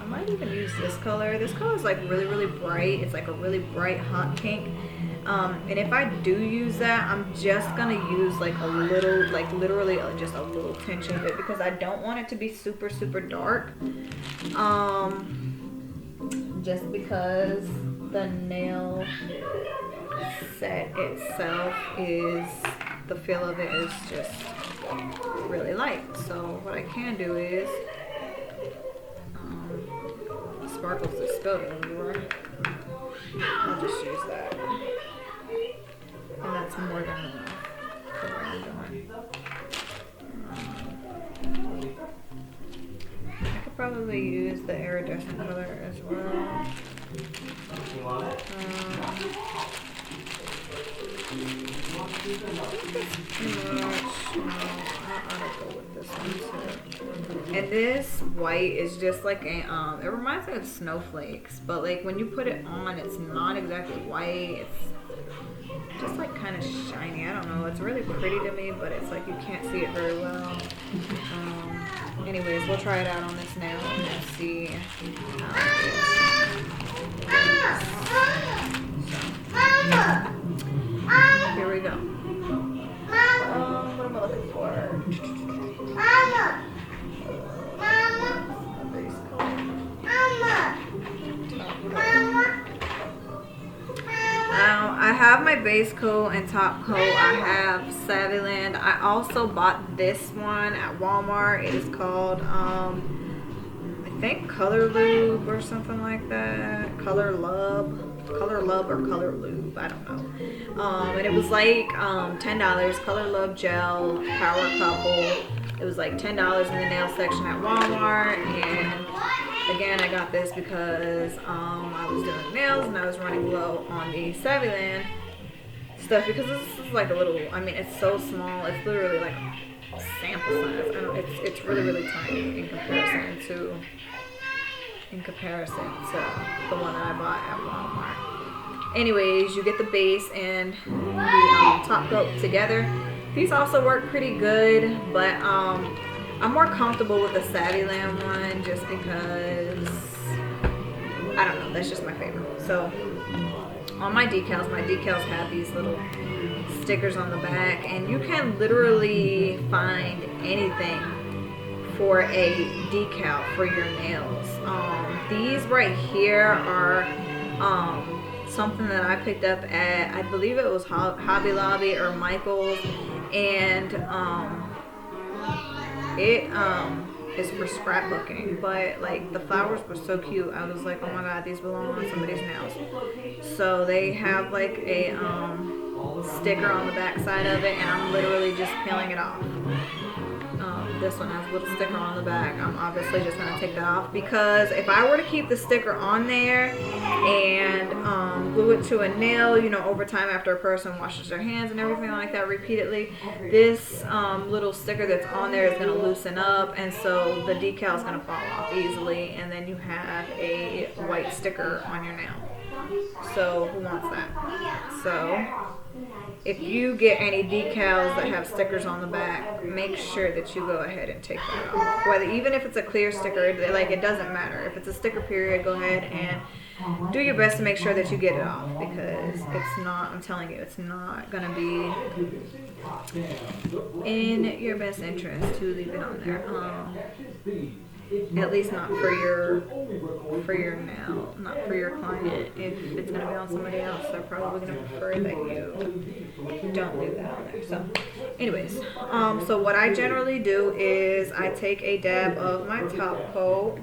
I might even use this color. This color is like really bright. It's like a really bright hot pink. And if I do use that, I'm just gonna use like a little, like literally just a little tinge of it because I don't want it to be super dark. Just because the nail set itself is, the feel of it is just really light. So what I can do is sparkles is spilled everywhere. I'll just use that. And that's more than enough for what I'm doing. I could probably use the iridescent color as well. I'll go with this one too. And this white is just like a, it reminds me of snowflakes, but like when you put it on, it's not exactly white. It's just like kind of shiny. I don't know. It's really pretty to me, but it's like you can't see it very well. Anyways, we'll try it out on this nail and see how it is. So, here we go. What am I looking for? I have my base coat and top coat. I have Saviland. I also bought this one at Walmart. It is called, I think Color Lube or something like that. Color Lube or Color Lube. I don't know. And it was like $10. Color Lube Gel Power Couple. It was like $10 in the nail section at Walmart. And again, I got this because I was doing nails and I was running low on the Saviland stuff because this is like a little, I mean, it's so small. It's literally like a sample size. I don't, it's really tiny in comparison to the one that I bought at Walmart. Anyways, you get the base and the top coat together. These also work pretty good, but I'm more comfortable with the Saviland one just because, I don't know, that's just my favorite. So on my decals have these little stickers on the back, and you can literally find anything for a decal for your nails. These right here are something that I picked up at, I believe it was Hobby Lobby or Michael's, and it is for scrapbooking, but like the flowers were so cute. I was like, oh my god, these belong on somebody's nails. So they have like a sticker on the back side of it, and I'm literally just peeling it off. This one has a little sticker on the back. I'm obviously just going to take that off because if I were to keep the sticker on there and glue it to a nail, you know, over time after a person washes their hands and everything like that repeatedly, this little sticker that's on there is going to loosen up, and so the decal is going to fall off easily, and then you have a white sticker on your nail. So who wants that? So if you get any decals that have stickers on the back, make sure that you go ahead and take that off. Whether, even if it's a clear sticker, like, it doesn't matter. If it's a sticker period, go ahead and do your best to make sure that you get it off, because it's not, I'm telling you, it's not going to be in your best interest to leave it on there. At least not for your nail, not for your client. If it's going to be on somebody else, they're probably going to prefer that you don't leave that on there. So anyways, so what I generally do is I take a dab of my top coat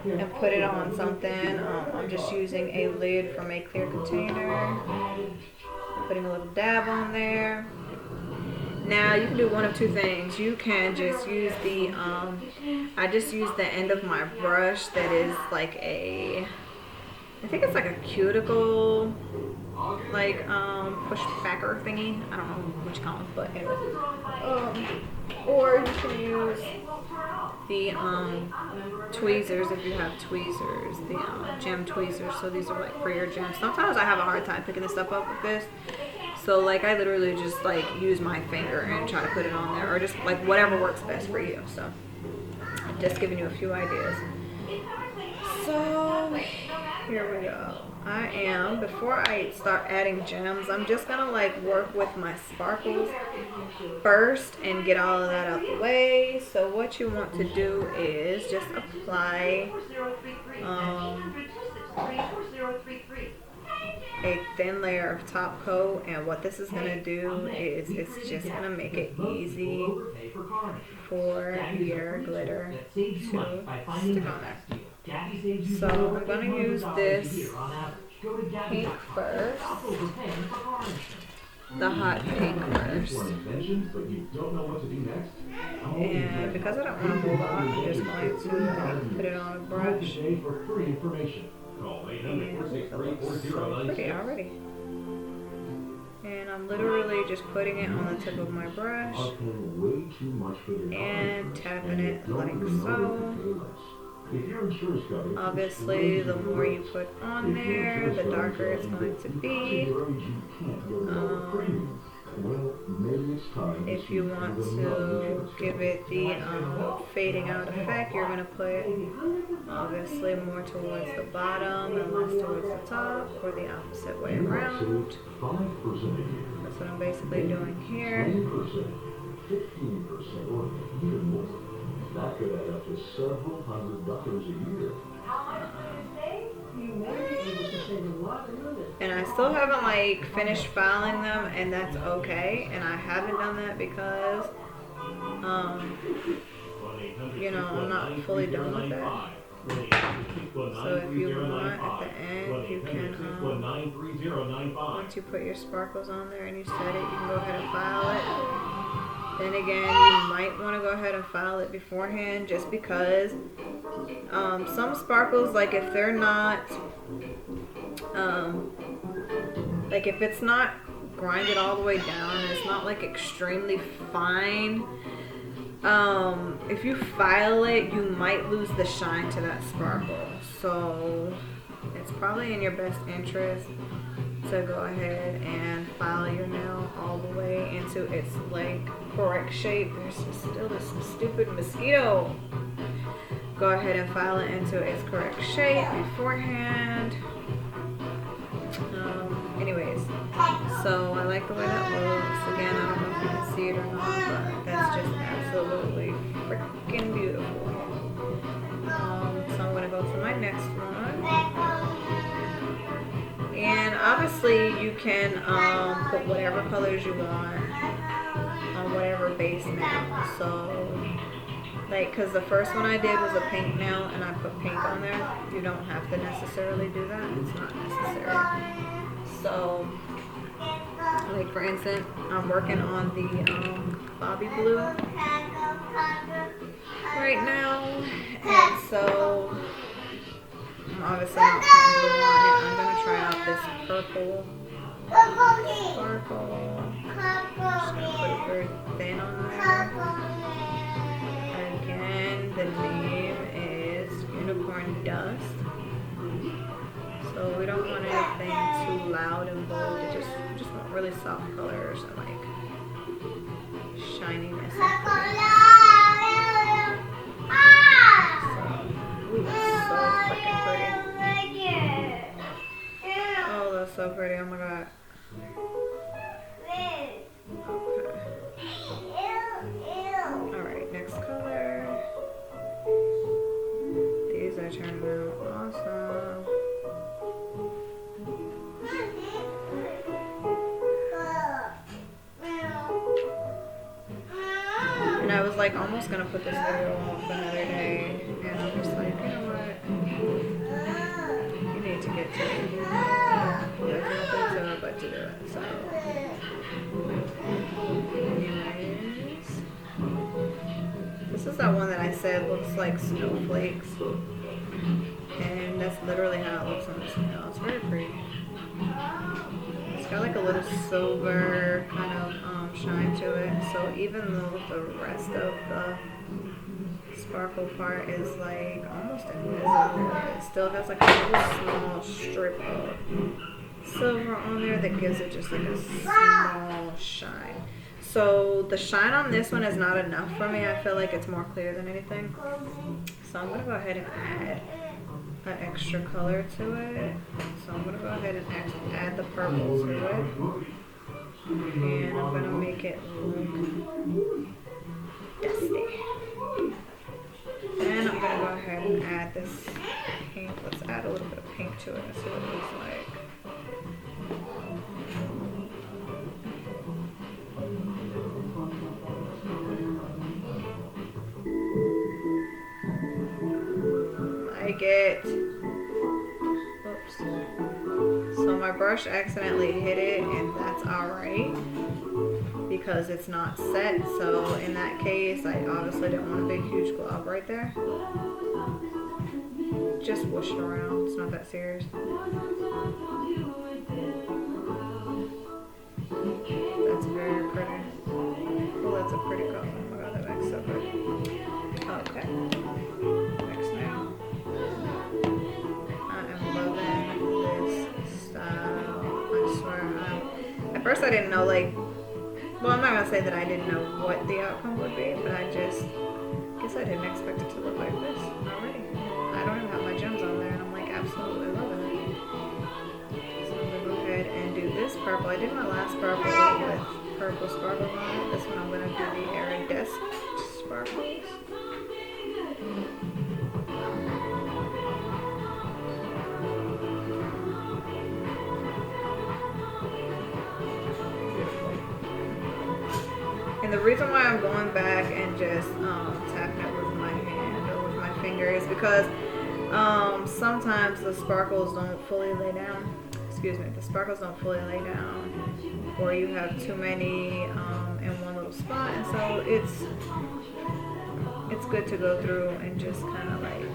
and put it on something. I'm just using a lid from a clear container, putting a little dab on there. Now you can do one of two things. You can just use the I just use the end of my brush that is like a, I think it's like a cuticle like push backer thingy. I don't know what you call it, but anyway. Or you can use the tweezers if you have tweezers, the gem tweezers. So these are like for your gems. Sometimes I have a hard time picking this stuff up with this. So like I literally just like use my finger and try to put it on there, or just like whatever works best for you. So I'm just giving you a few ideas. So here we go. I am, before I start adding gems, I'm just gonna like work with my sparkles first and get all of that out the way. So what you want to do is just apply a thin layer of top coat, and what this is gonna do is it's just gonna make it easy for your glitter to stick on there. So I'm going to use this pink first, the hot pink first, and because I don't want to hold on, I'm just going to put it on a brush, and it looks so pretty already. And I'm literally just putting it on the tip of my brush and tapping it like so. Obviously, the more you put on there, the darker it's going to be. If you want to give it the fading out effect, you're going to put obviously more towards the bottom and less towards the top, or the opposite way around. That's what I'm basically doing here. 15% or even more. That could add up to several $100s a year. How much did you say? You may be able to save a lot of money. And I still haven't like finished filing them, and that's okay. And I haven't done that because, you know, I'm not fully done with that. So if you want at the end, you can, once you put your sparkles on there and you set it, you can go ahead and file it. Then again, you might want to go ahead and file it beforehand, just because some sparkles, like if they're not, like if it's not grinded all the way down, and it's not like extremely fine, if you file it, you might lose the shine to that sparkle. So it's probably in your best interest to go ahead and file your nail all the way into its like correct shape. There's still this stupid mosquito. Go ahead and file it into its correct shape beforehand. Anyways, so I like the way that looks. Again, I don't know if you can see it or not, but that's just absolutely freaking beautiful. So I'm gonna go to my next one. And obviously you can put whatever colors you want on whatever base nail. So like, because the first one I did was a pink nail and I put pink on there. You don't have to necessarily do that. It's not necessary. So like for instance, I'm working on the Bobby Blue right now, and so I'm obviously not putting blue on it. I'm going to try out this purple sparkle. I'm just going to put it very thin on there. Again, the name is Unicorn Dust. So we don't want anything too loud and bold. We just want really soft colors and like shininess. Ooh, that's so freaking pretty. Oh, that's so pretty. Oh my god. Okay. Alright, next color. These are turning out awesome. And I was like almost gonna put this video off another day, and I'm just like, you know what? You need to get to it. There's nothing to it but to do it. So, anyways. This is that one that I said looks like snowflakes. And that's literally how it looks on this nail. It's very pretty. It's got like a little silver kind of shine to it. So even though the rest of the sparkle part is like almost invisible, it still has like a little small strip of silver on there that gives it just like a small shine. So the shine on this one is not enough for me. I feel like it's more clear than anything. So I'm gonna go ahead and add an extra color to it. So I'm gonna go ahead and add the purple to it. And I'm gonna make it look dusty. Then I'm gonna go ahead and add this pink. Let's add a little bit of pink to it and see what it looks like. Like it. Oops. So my brush accidentally hit it, and that's alright because it's not set. So in that case, I obviously didn't want a big huge glob right there. Just whoosh it around. It's not that serious. That's very pretty. Well, that's a pretty color. Oh my god, that makes so pretty. Okay. Next now. I am loving this style. I swear. At first I didn't know, like, well, I'm not going to say that I didn't know what the outcome would be, but I guess I didn't expect it to look like this already. I don't even have my gems on there, and I'm like absolutely loving it. So I'm going to go ahead and do this purple. I did my last purple with purple sparkles on it. This one I'm going to do the iridescent sparkles. And the reason why I'm going back and just tapping it with my hand or with my finger is because sometimes the sparkles don't fully lay down. Excuse me, the sparkles don't fully lay down, or you have too many in one little spot, and so it's good to go through and just kind of like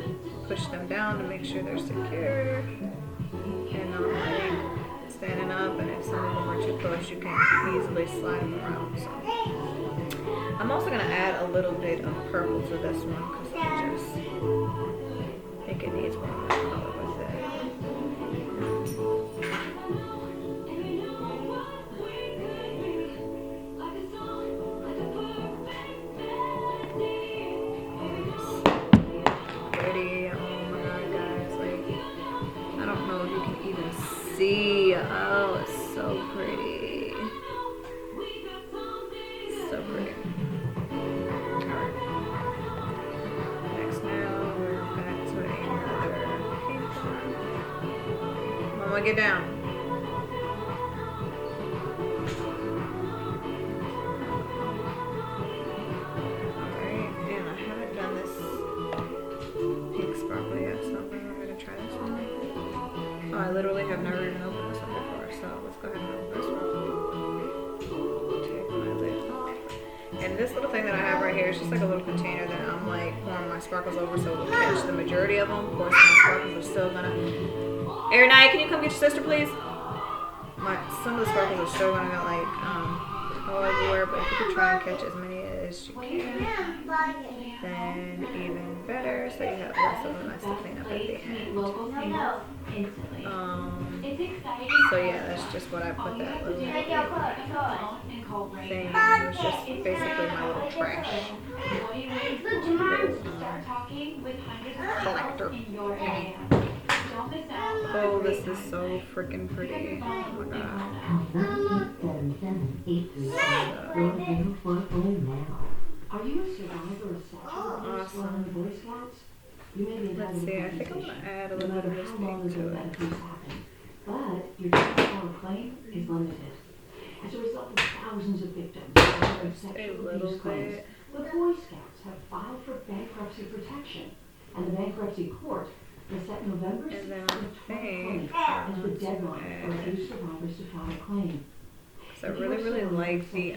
push them down to make sure they're secure and not like standing up, and if some of them are too close, you can easily slide them around. So I'm also going to add a little bit of purple to this one because I just think it needs one more color with it. Pretty. Oh my god, guys. Like, I don't know if you can even see. Oh, it's so pretty. So pretty. Alright. Next now we're back to another pink one. Mama, get down. Alright, and I haven't done this pink sparkle yet, so I'm going to try this one. Oh, I literally have never even opened this one before, so let's go ahead and open this one. And this little thing that I have right here is just like a little container that I'm like pouring my sparkles over so it'll catch the majority of them. Of course, my sparkles are still gonna... Arinaya, can you come get your sister, please? Some of the sparkles are still gonna like go everywhere, but if you could try and catch as many as you can, then even better, so you have less of a mess to clean up at the end. So yeah, that's just what I put that little thing. It was just basically my little trash collector. Oh, this is so freaking pretty. Oh my god. Are you a survivor of sexual abuse while in the Boy Scouts? Let's see, I think I'm going to add a little bit of this pink to it. But your dollar claim is limited. As a result of thousands of victims of sexual abuse claims, the Boy Scouts have filed for bankruptcy protection, and the bankruptcy court has set November 6th, 2020 as the deadline for abuse survivors to file a claim. So I really like the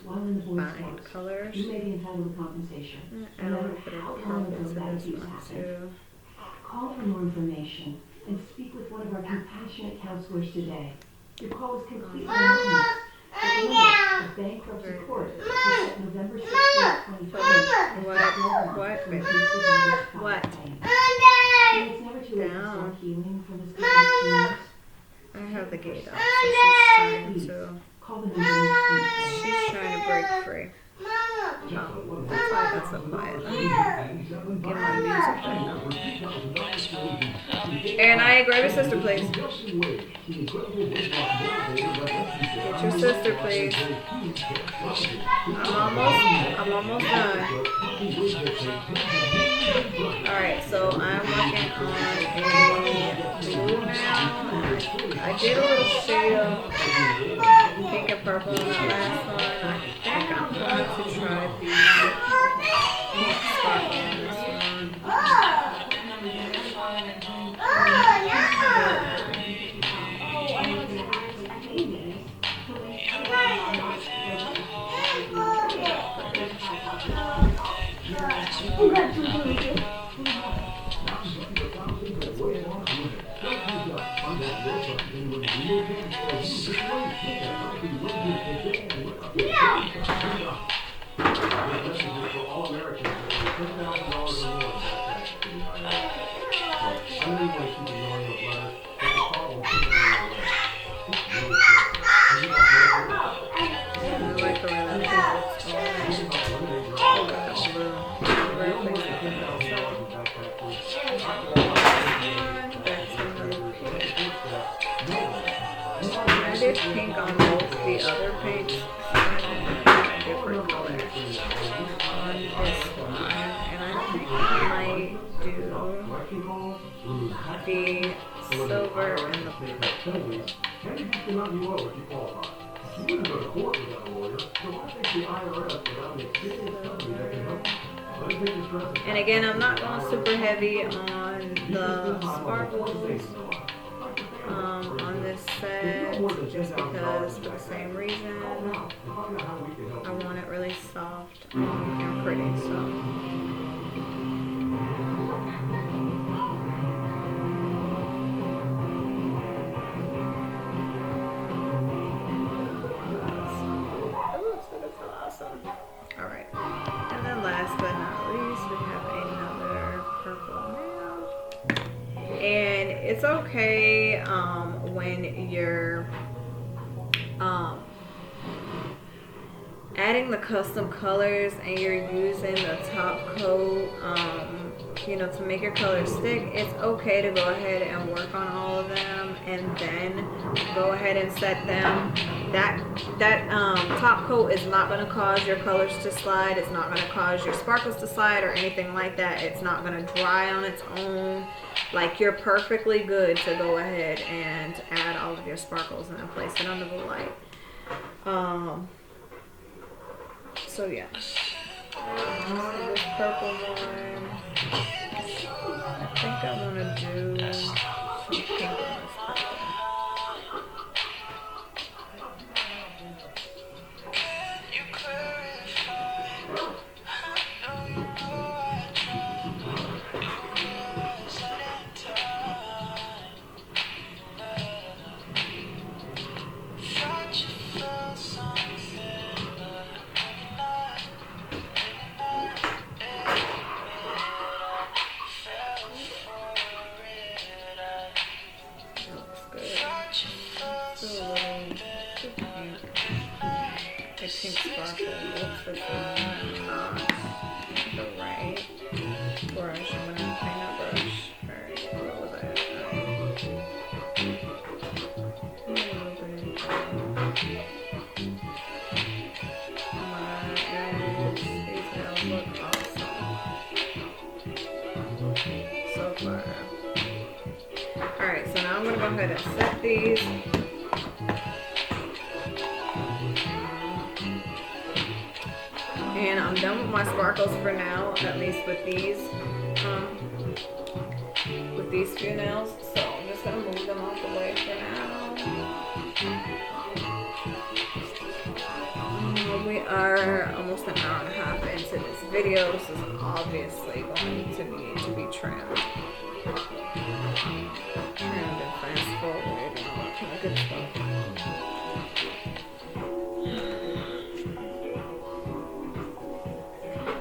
while in the Boy bind Scouts, colors. you may be entitled to compensation. And a No little matter bit of how purple long to ago that this abuse one happened. too. Call for more information and speak with one of our compassionate counselors today. Your call is completely anonymous. But remember, the bankruptcy court has set November 16, 2020 as the deadline What, for baby? abuse of What? claim. It's never too late to Down. start healing from this kind I have the gate up, so she's trying Please, to, call the number on the screen. she's trying to break free. Oh, that's why that's so quiet. Get my music back on. And I grab your sister, please. Get your sister, please. I'm almost done. Alright, so I'm working on a blue now. I did a little shade of pink and purple in that last one. I think I'm going to try the pink sparkle in this one. I like the way that pink looks I did pink on both the other pinks, different color on this one, and I think I might do the silver and the purple. You wouldn't go to court without a lawyer, so I think the IRS without an experienced company that can help. Let me take the stress. And again, I'm not going super heavy on the sparkles on this set, just because for the same reason. I want it really soft and pretty, so. Alright, and then last but not least, we have another purple nail. And it's okay when you're adding the custom colors and you're using the top coat, you know, to make your colors stick. It's okay to go ahead and work on all of them and then go ahead and set them. That top coat is not going to cause your colors to slide. It's not going to cause your sparkles to slide or anything like that. It's not going to dry on its own. Like, you're perfectly good to go ahead and add all of your sparkles and then place it under the light. So yeah, so this purple one, I think I want to do some pink on this purple. Pink sparkle looks like not the right brush. I'm going to find that brush. Alright, what was I? These nails look awesome so far. Alright, so now I'm going to go ahead and set these. And I'm done with my sparkles for now, at least with these few nails. So I'm just gonna move them out the way for now. are almost an hour and a half into this video. This is obviously going to need to be trimmed. Trimmed and fast forward and all that kind of good stuff.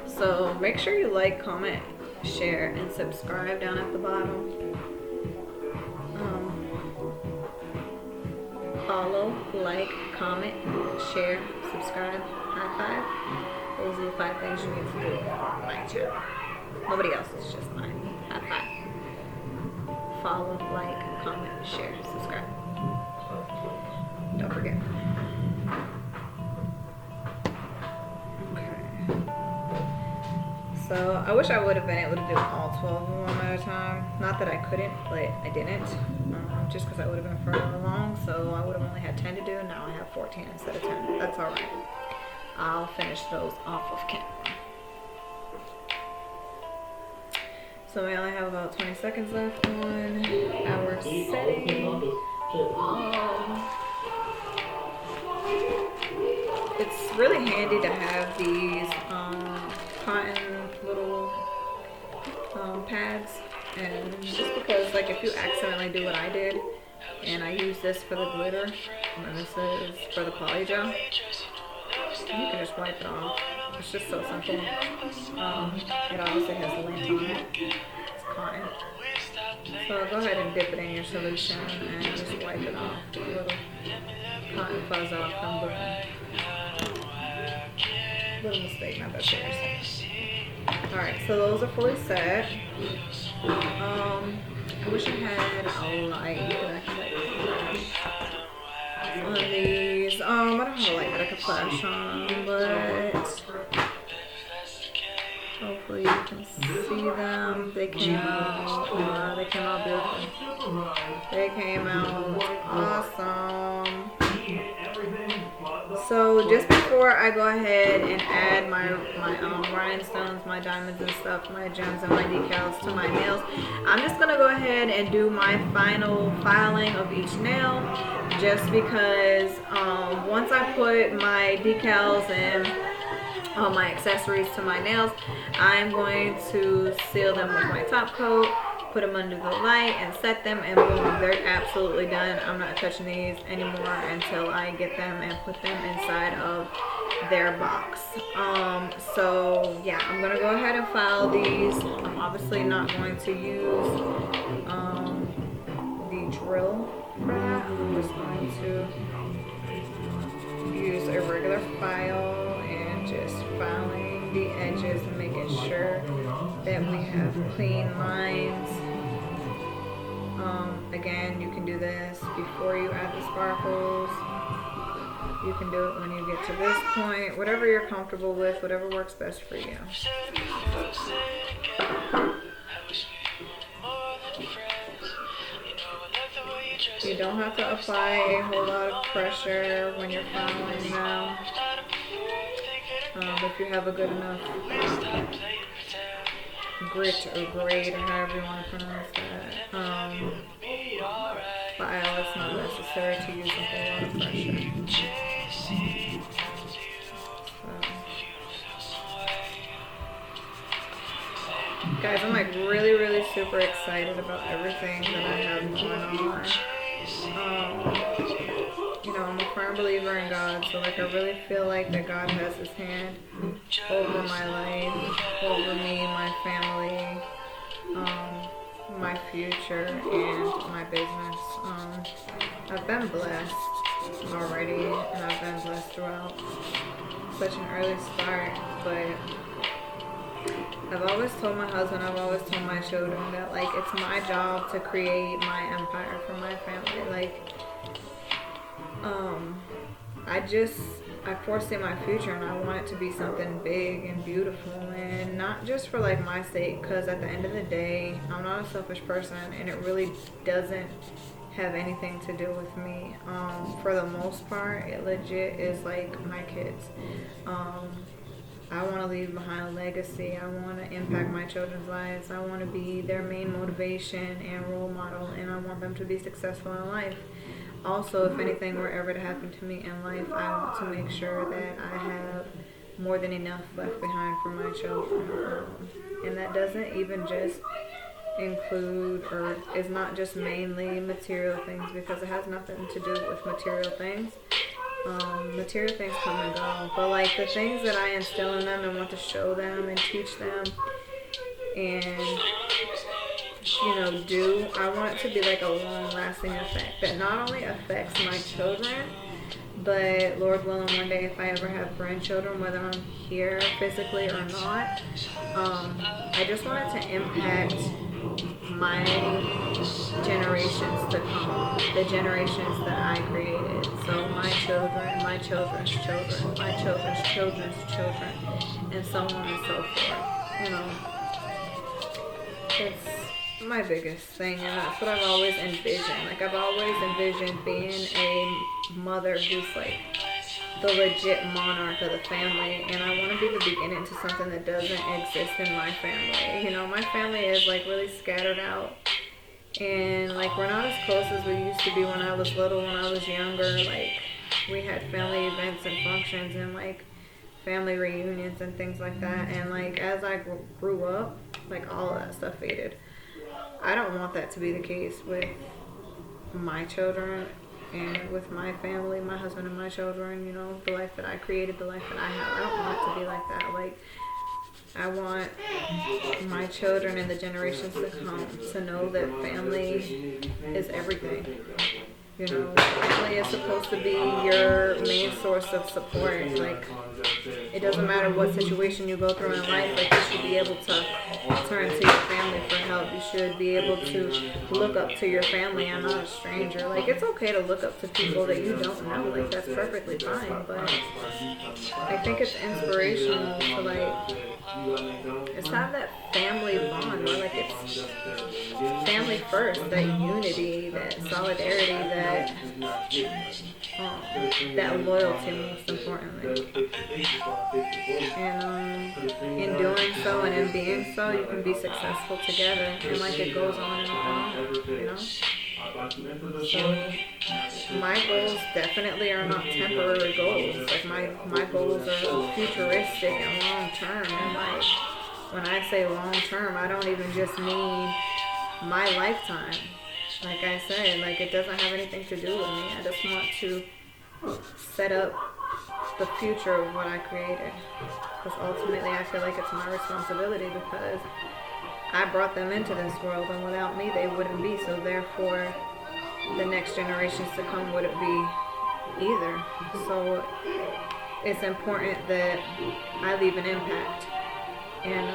So make sure you like, comment, share, and subscribe down at the bottom. Follow, like, comment, share, subscribe, high five. Those are the 5 things you need to do on my channel. Nobody else, it's just mine. High five. Follow, like, comment, share, subscribe. Don't forget. So I wish I would have been able to do all 12 of them at a time. Not that I couldn't, but I didn't. Just because I would have been further along. So I would have only had 10 to do. Now I have 14 instead of 10. That's alright. I'll finish those off of camera. So we only have about 20 seconds left on our setting. It's really handy to have these cotton little pads, and just because like if you accidentally do what I did and I use this for the glitter and this is for the polygel, you can just wipe it off. It's just so simple. It obviously has lint on it. It's cotton. So go ahead and dip it in your solution and just wipe it off. A little cotton fuzz off and boom. Little mistake, not that serious. Alright, so those are fully set. I wish I had a light that I could flash on these. I don't have a light that I could flash on, but hopefully you can see them. They came out beautiful. They came out awesome. So just before I go ahead and add my rhinestones, my diamonds and stuff, my gems and my decals to my nails, I'm just going to go ahead and do my final filing of each nail, just because once I put my decals and all my accessories to my nails, I'm going to seal them with my top coat, put them under the light and set them, and boom, they're absolutely done. I'm not touching these anymore until I get them and put them inside of their box. So yeah, I'm gonna go ahead and file these. I'm obviously not going to use the drill for that. I'm just going to use a regular file and just filing the edges and making sure that we have clean lines. Again, you can do this before you add the sparkles. You can do it when you get to this point. Whatever you're comfortable with, whatever works best for you. You don't have to apply a whole lot of pressure when you're filing now. If you have a good enough grit or grade or however you want to pronounce that file, it's not necessary to use a whole lot of pressure. Guys, I'm like really super excited about everything that I have going on. You know, I'm a firm believer in God, so like I really feel like that God has his hand over my life, over me, my family, my future, and my business. I've been blessed already, and I've been blessed throughout such an early start, but I've always told my husband, I've always told my children that like it's my job to create my empire for my family. Like I foresee my future, and I want it to be something big and beautiful, and not just for like my sake, because at the end of the day, I'm not a selfish person, and it really doesn't have anything to do with me. For the most part, it legit is like my kids. I want to leave behind a legacy. I want to impact my children's lives. I want to be their main motivation and role model, and I want them to be successful in life. also, if anything were ever to happen to me in life, I want to make sure that I have more than enough left behind for my children. And that doesn't even just include, or is not just mainly material things, because it has nothing to do with material things. Material things come and go, but like the things that I instill in them and want to show them and teach them and do, I want it to be like a long-lasting effect that not only affects my children, but Lord willing, one day if I ever have grandchildren, whether I'm here physically or not, I just want it to impact my generations to come, the generations that I created. So my children, my children's children, my children's children's children, and so on and so forth. It's my biggest thing, and that's what I've always envisioned. Like, I've always envisioned being a mother who's like the legit monarch of the family, and I want to be the beginning to something that doesn't exist in my family. My family is like really scattered out, and like we're not as close as we used to be when I was little, when I was younger. Like, we had family events and functions and like family reunions and things like that, and like as I grew up, like all of that stuff faded. I don't want that to be the case with my children and with my family, my husband and my children, the life that I created, the life that I have. I don't want it to be like that. Like, I want my children and the generations to come to know that family is everything. Family is supposed to be your main source of support. Like, it doesn't matter what situation you go through in life, like, you should be able to turn to your family for help. You should be able to look up to your family and not a stranger. Like, it's okay to look up to people that you don't know. Like, that's perfectly fine. But I think it's inspirational to, like, just have that family bond where, like, it's family first, that unity, that solidarity, that loyalty, most importantly. And in doing so and in being so, you can be successful together, and like it goes on and on. So my goals definitely are not temporary goals. Like, my goals are futuristic and long term. And like, when I say long term, I don't even just mean my lifetime. Like I said, like, it doesn't have anything to do with me. I just want to set up the future of what I created, because ultimately I feel like it's my responsibility, because I brought them into this world, and without me they wouldn't be. So therefore the next generations to come wouldn't be either. So it's important that I leave an impact. And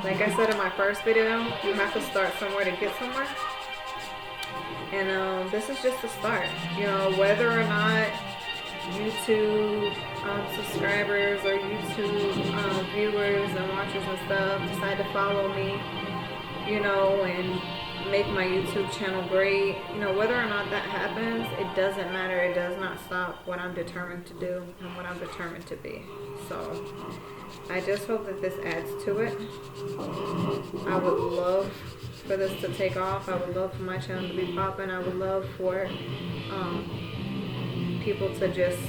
like I said in my first video, you have to start somewhere to get somewhere. And this is just a start. Whether or not YouTube subscribers or YouTube viewers and watchers and stuff decide to follow me, and make my YouTube channel great, whether or not that happens, it doesn't matter. It does not stop what I'm determined to do and what I'm determined to be. So I just hope that this adds to it. I would love for this to take off. I would love for my channel to be popping. I would love for people to just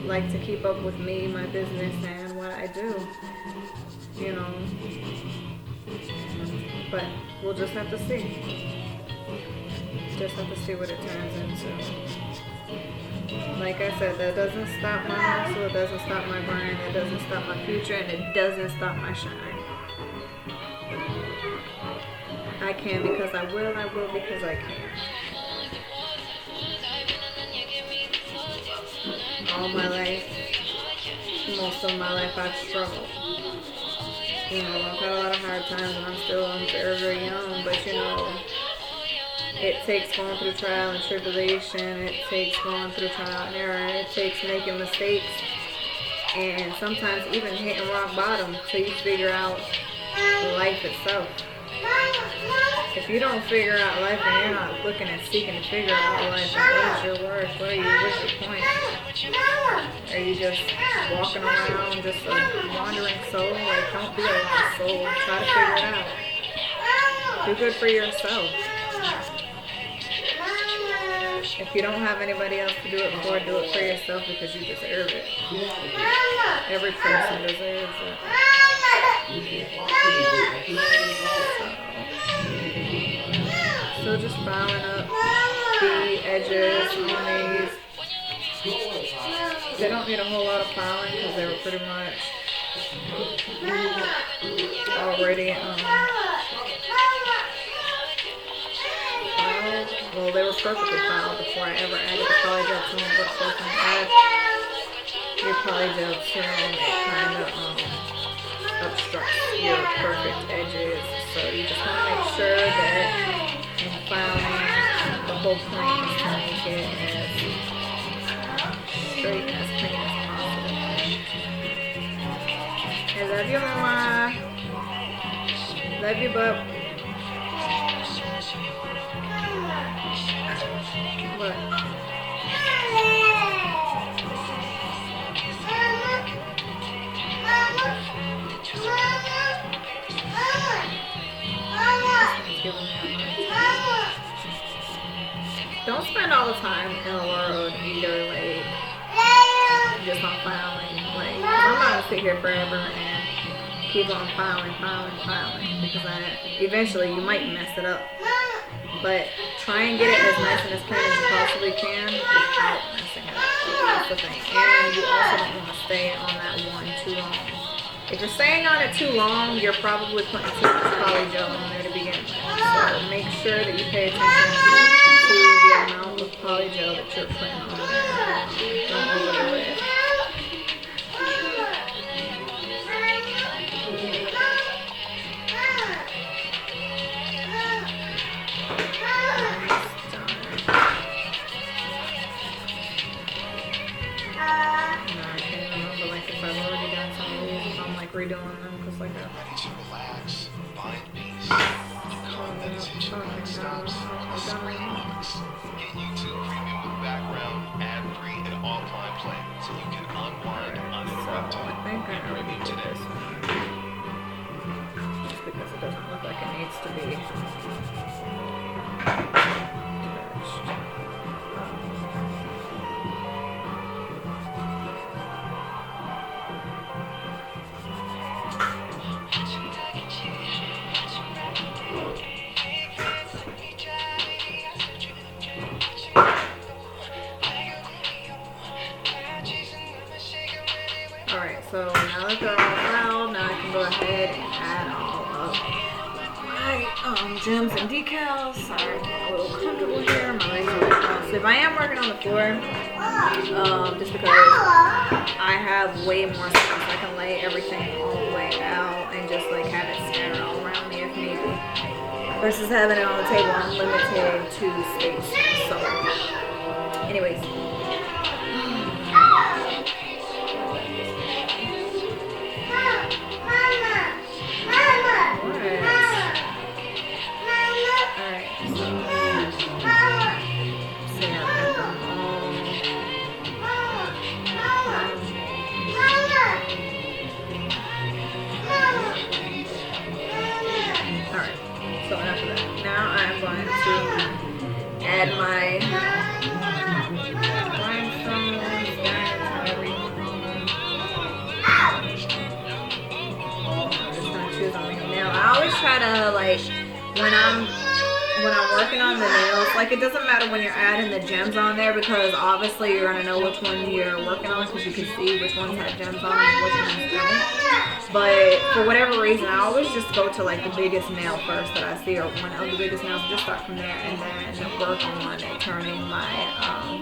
like to keep up with me, my business, and what I do. But we'll just have to see. Just have to see what it turns into. Like I said, that doesn't stop my hustle, it doesn't stop my grind, it doesn't stop my future, and it doesn't stop my shine. I can because I will because I can. All my life, most of my life, I've struggled. I've had a lot of hard times, and I'm very, very young, but it takes going through trial and tribulation, it takes going through trial and error, it takes making mistakes, and sometimes even hitting rock bottom till you figure out life itself. If you don't figure out life and you're not looking and seeking to figure out life, what is your worth? What's your point? Are you just walking around just a wandering soul? Like, don't be a lost soul. Try to figure it out. Do good for yourself. If you don't have anybody else to do it for yourself because you deserve it. Every person deserves it. So just filing up the edges on these. They don't need a whole lot of filing because they were pretty much already filed. Well, they were perfectly filed before I ever added the polygel to them. But of course, when you add your polygel to them, it kind of obstructs your perfect edges. So you just want to make sure that in filing, the whole point is to make it as straight and as clean as possible. I love you, Mama. Love you, bub. What? Don't spend all the time in the world either, like, just on filing. Like, I'm not gonna sit here forever and keep on filing, because eventually you might mess it up. But try and get it as nice and as clean as you possibly can without messing it up. That's the thing. And you also don't want to stay on that one too long. If you're staying on it too long, you're probably putting too much polygel on there to begin with. So make sure that you pay attention to the amount of polygel that you're putting on there. Don't overdo it. Redoing them because like that. Ready to relax, find peace. Calm meditation night stops. Relax. Get YouTube Premium background, ad-free, and offline play so you can unwind uninterrupted. So I think I Premium already did today. this one. Just because it doesn't look like it needs to be touched. Alright, so now that they're all filed, now I can go ahead and add all of my gems and decals. Sorry, I'm a little comfortable here. My legs are a bit crossed. If I am working on the floor, just because I have way more space, I can lay everything all the way out and just like have it scattered all around me if need be. Versus having it on the table, I'm limited to space. So, anyways. Add my rhinestones and everything. I'm just gonna choose on my nail. I always try to like when I'm working on the nails, like it doesn't matter when you're adding the gems on there because obviously you're gonna know which one you're working on because you can see which ones have gems on and which ones don't. But for whatever reason, I always just go to like the biggest nail first that I see, or one of the biggest nails. Just start from there and then work on turning my nails and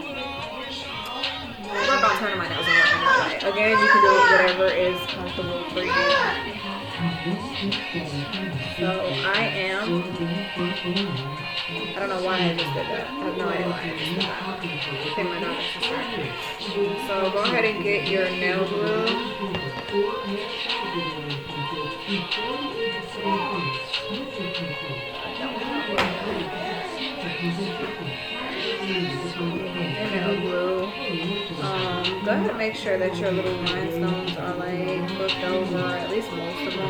working that way. Again, you can do whatever is comfortable for you. So I don't know why I just did that. I have no idea why I just did that. I think my daughter's distracted. So go ahead and get your nail glue. Nail glue. Go ahead and make sure that your little rhinestones are like flipped over, at least most of them.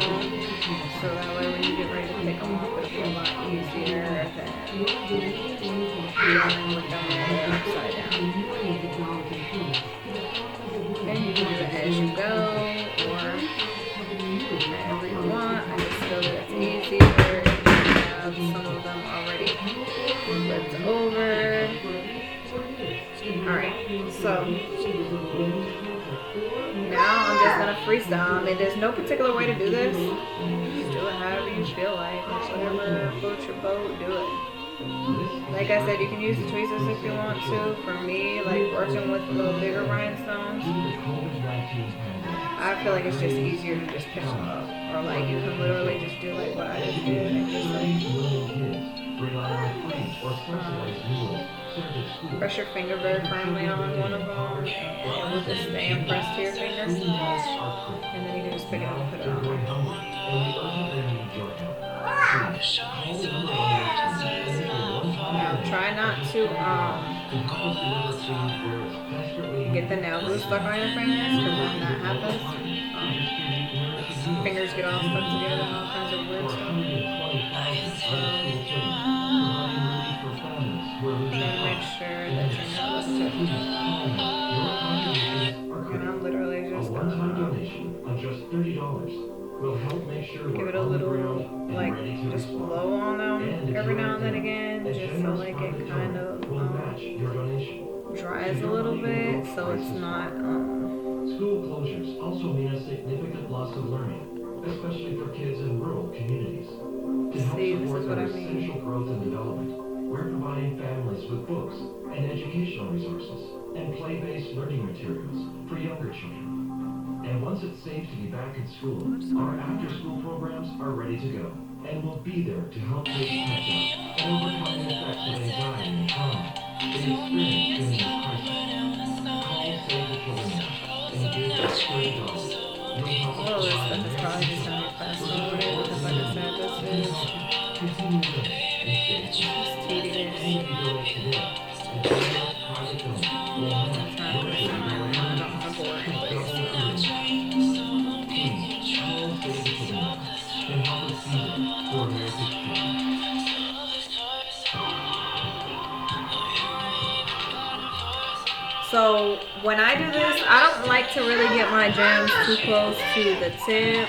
So that way when you get ready to take them off, it'll be a lot easier than dealing with them when they're upside down. And you can do it as you go, or whenever you want. I just feel that it's easier if you have some of them already flipped over. Alright, so now I'm just gonna freestyle. I mean, there's no particular way to do this. Just do it however you feel like. Whatever floats your boat, do it. Like I said, you can use the tweezers if you want to. For me, like working with a little bigger rhinestones, I feel like it's just easier to just pick them up. Or like you can literally just do like what I just did and just like press your finger very firmly on one of them, and it will just stay impressed to your finger. And then you can just pick it up and put it on. Now try not to get the nail glue stuck on your fingers, because when that happens, fingers get all stuck together and all kinds of weird stuff. Try to make sure that your nail is tipped. And I'm literally just gonna give it a little, like, just blow on them every now and then again, just so like it kind of dries a little bit, so it's not School closures also mean a significant loss of learning, especially for kids in rural communities. To help support their essential growth and development, we're providing families with books and educational resources and play-based learning materials for younger children. And once it's safe to be back in school, our after-school programs are ready to go and will be there to help kids catch up and overcome the effects of anxiety and trauma they experience during this crisis. Call Save the Children now and give us $30. all of this stuff is probably just gonna be fast forwarded, because like I said, this is just tedious. I'm trying to put some more on the board, but so when I do this, I don't like to really get my gems too close to the tip,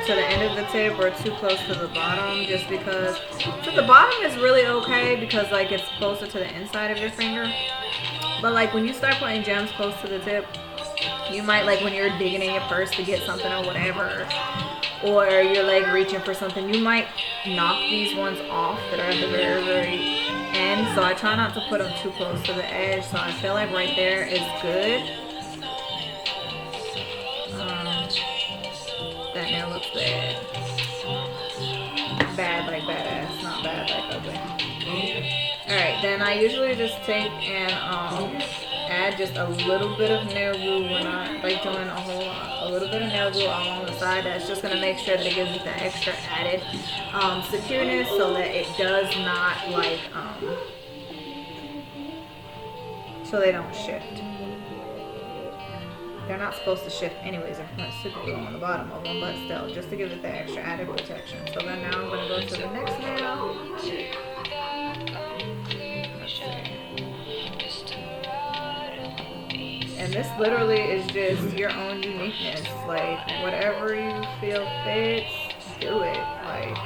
to the end of the tip, or too close to the bottom, just because, so the bottom is really okay because like it's closer to the inside of your finger. But like when you start putting gems close to the tip, you might, like when you're digging in your purse to get something or whatever, or you're like reaching for something, you might knock these ones off that are at the very, very end. So I try not to put them too close to the edge. So I feel like right there is good. That nail looks bad. Bad like badass, not bad like ugly. Alright, then I usually just take and add just a little bit of nail glue. We're not like doing a whole lot. A little bit of nail glue along the side. That's just going to make sure that it gives it the extra added secureness, so that it does not like, so they don't shift. They're not supposed to shift anyways if you put super glue on the bottom of them, but still, just to give it the extra added protection. So then now I'm going to go to the next nail. And this literally is just your own uniqueness. Like, whatever you feel fits, do it. Like,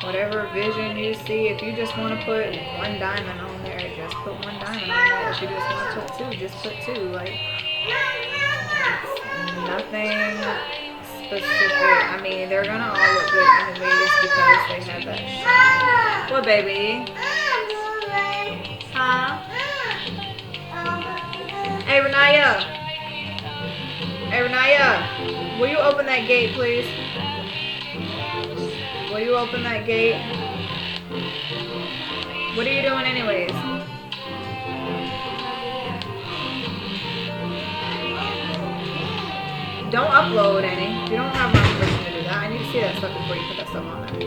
whatever vision you see. If you just want to put one diamond on there, just put one diamond on there. If you just want to put two, just put two. Like, nothing specific. I mean, they're going to all look good anyways because they have that shine. What, baby? Huh? Hey, Renaya. Hey, Renaya. Will you open that gate, please? Will you open that gate? What are you doing anyways? Don't upload any. You don't have my permission to do that. I need to see that stuff before you put that stuff on there.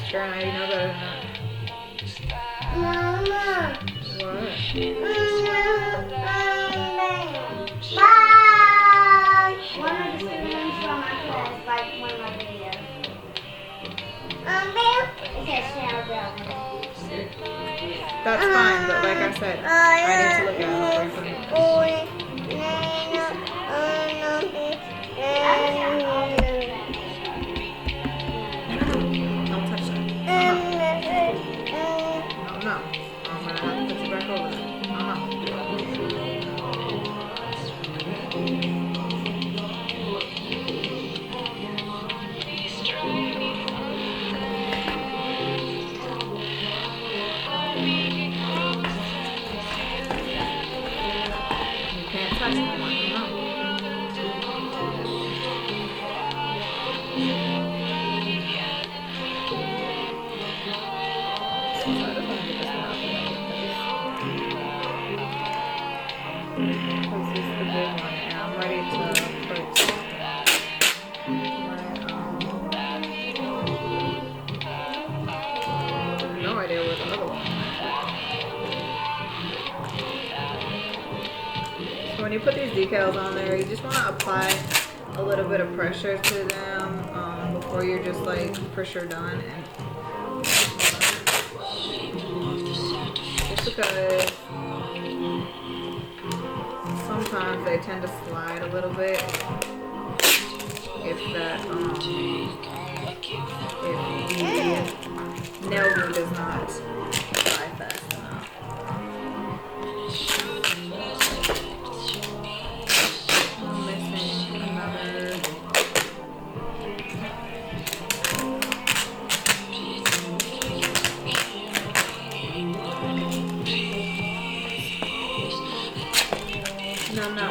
Sure, now you know better than that. Mama. What? That's fine, but like I said, I need to look at her boyfriend. Don't touch that. No. I'm gonna have to put you back over there. You can't touch me. No. This is the big one, and I'm ready to put no idea where the other one is. So when you put these decals on there, you just want to apply a little bit of pressure to them before you're just like for sure done. And just because sometimes they tend to slide a little bit if that if the nail glue does not dry fast enough. I'm missing another. No.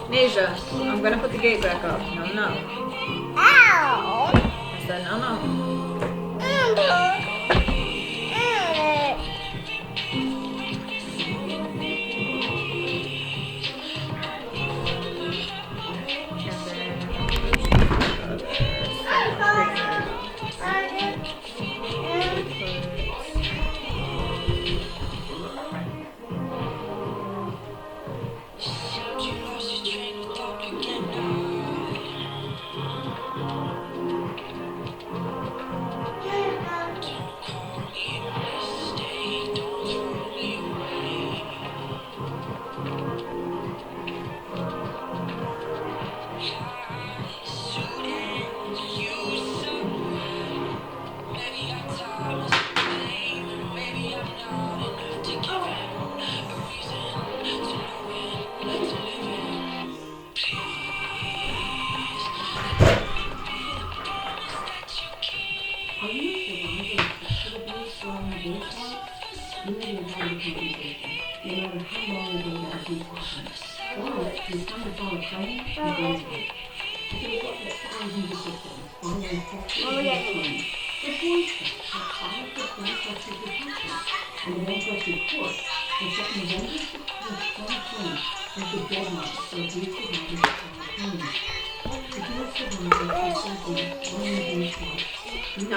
Nasia, I'm gonna put the gate back up. No. Ow! I said no.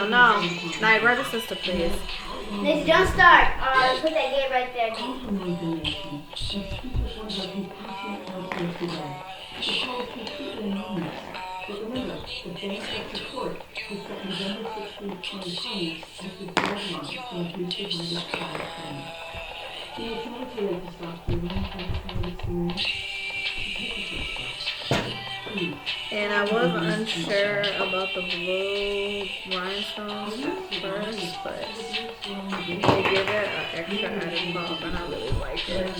No. Now, brother, sister, please. Nick, don't start. Put that gate right there. And I was unsure about the blue rhinestones first, but they give it an extra added pop, and I really like it.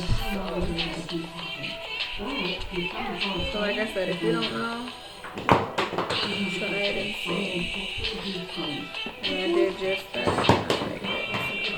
So like I said, if you don't know, try it and see. And I did just that. I like it.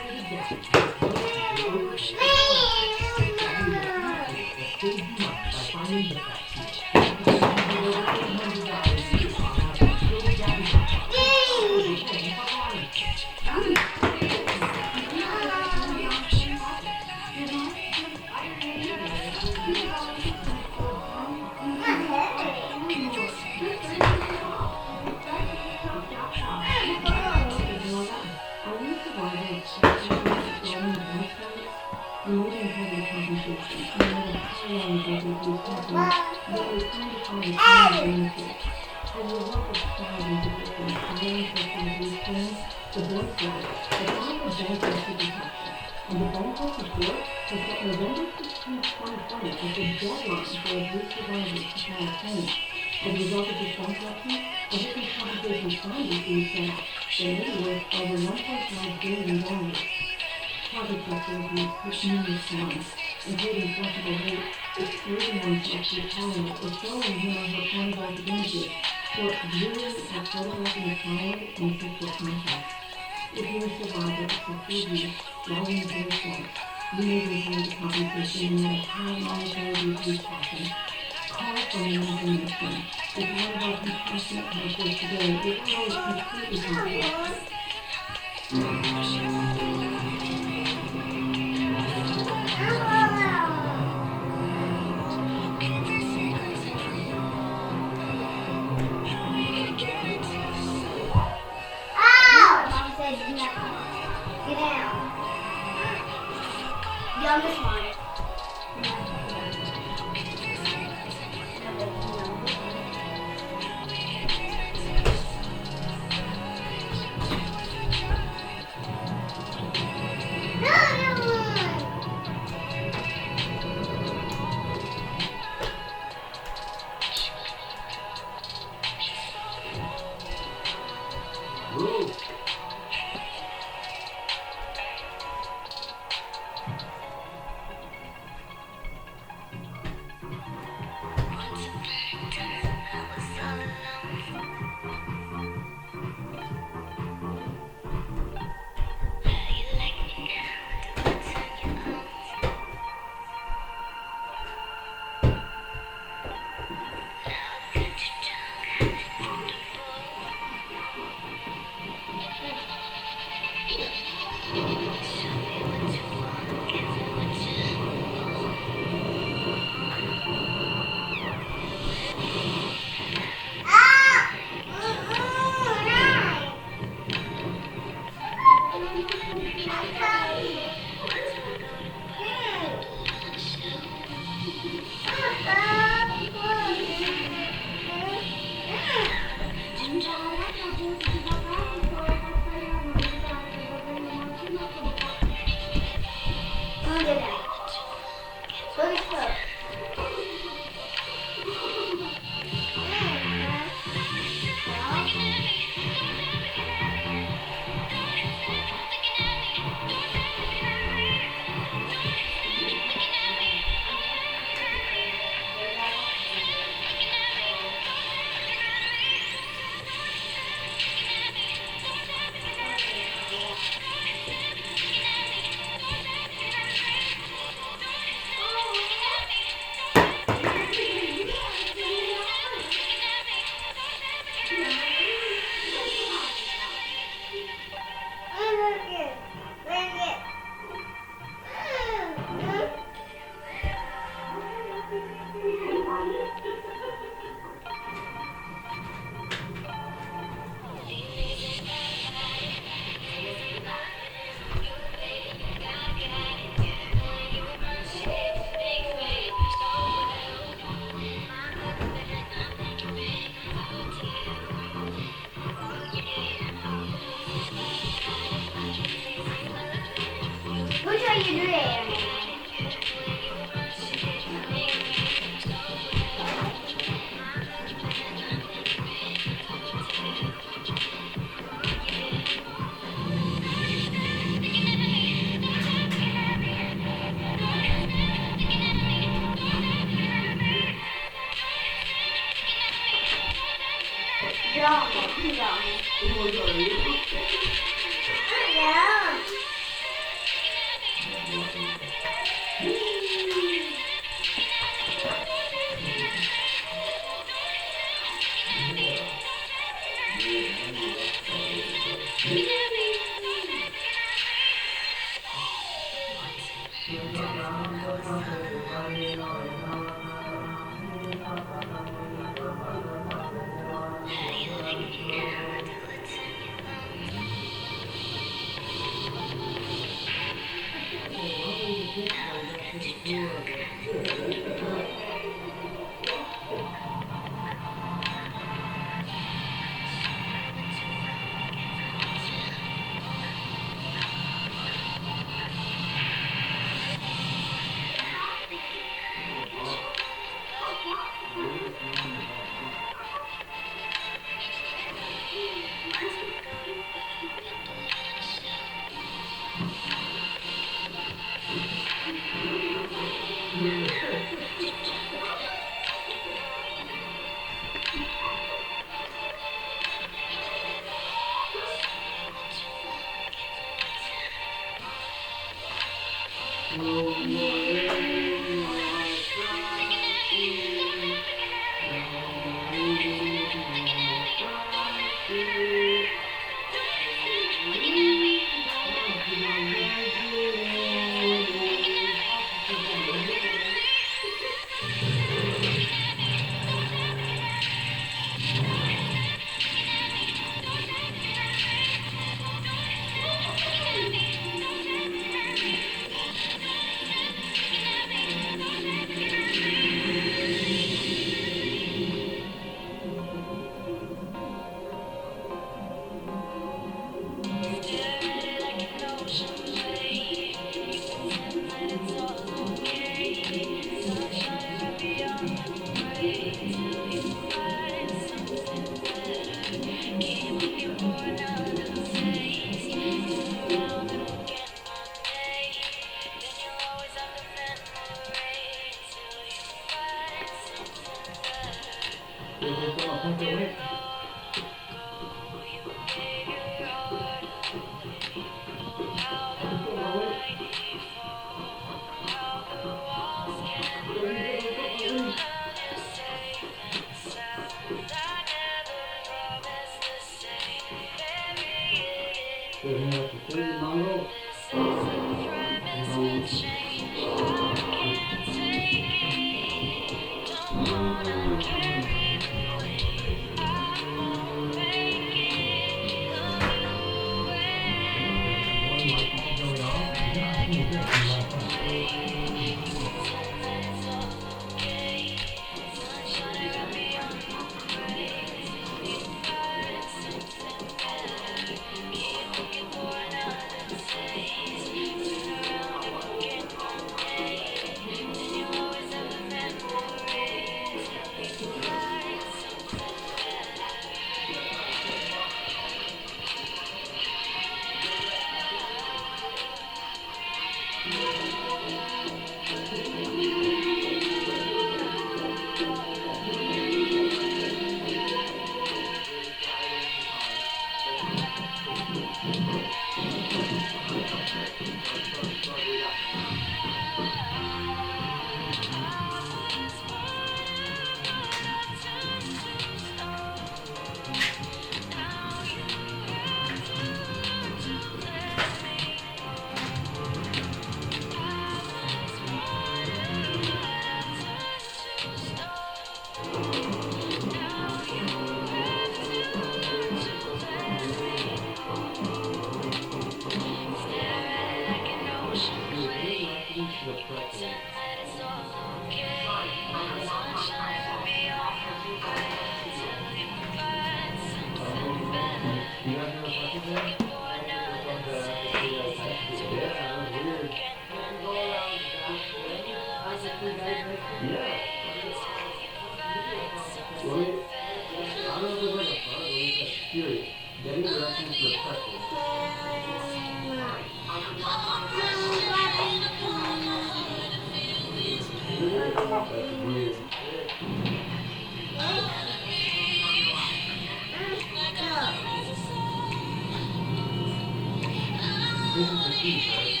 This is the key, right?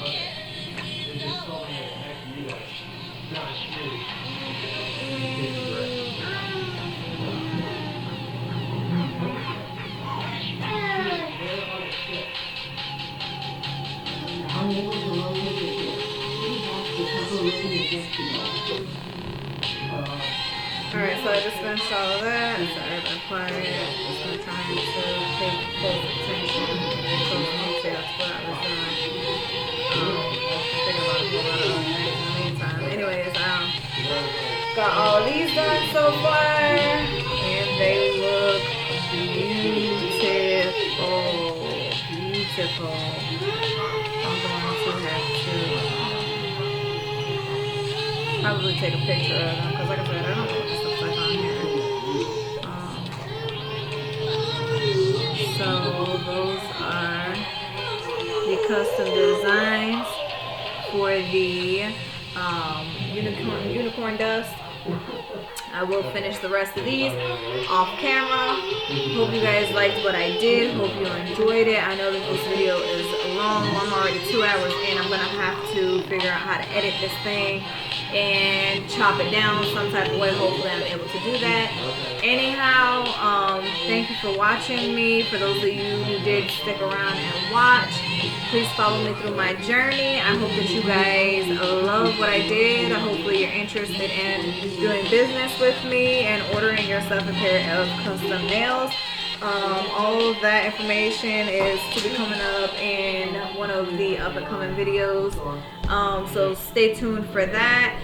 Okay. They just told me to connect needles. Not really. It's great. They're on a stick. Unable to locate the hit, we have to cover written injection. Alright, so I just finished all of that. Sorry if I'm quiet. Just been trying to pay close attention and close details to what I was doing. Think about a whole lot of other things in the meantime. Anyways, got all of these done so far, and they look beautiful. Beautiful. I'm going to have to probably take a picture of them because, like I said, I don't know what this looks like on here. So those are the custom designs for the unicorn dust. I will finish the rest of these off camera. Hope you guys liked what I did. Hope you enjoyed it. I know that this video is long. I'm already 2 hours in. I'm going to have to figure out how to edit this thing and chop it down some type of way. Hopefully I'm able to do that. Anyhow, thank you for watching me. For those of you who did stick around and watch, please follow me through my journey. I hope that you guys love what I did. Hopefully you're interested in doing business with me and ordering yourself a pair of custom nails. All of that information is to be coming up in one of the up and coming videos. So stay tuned for that.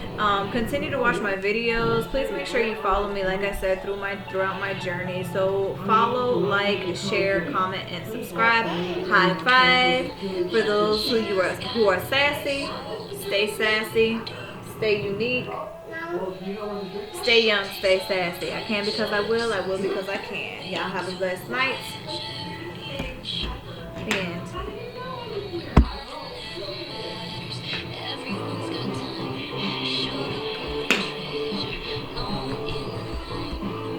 Continue to watch my videos. Please make sure you follow me, like I said, throughout my journey. So follow, like, share, comment, and subscribe. High five for those who are sassy. Stay sassy. Stay unique. Stay young, stay sassy. I can because I will because I can. Y'all have a blessed night.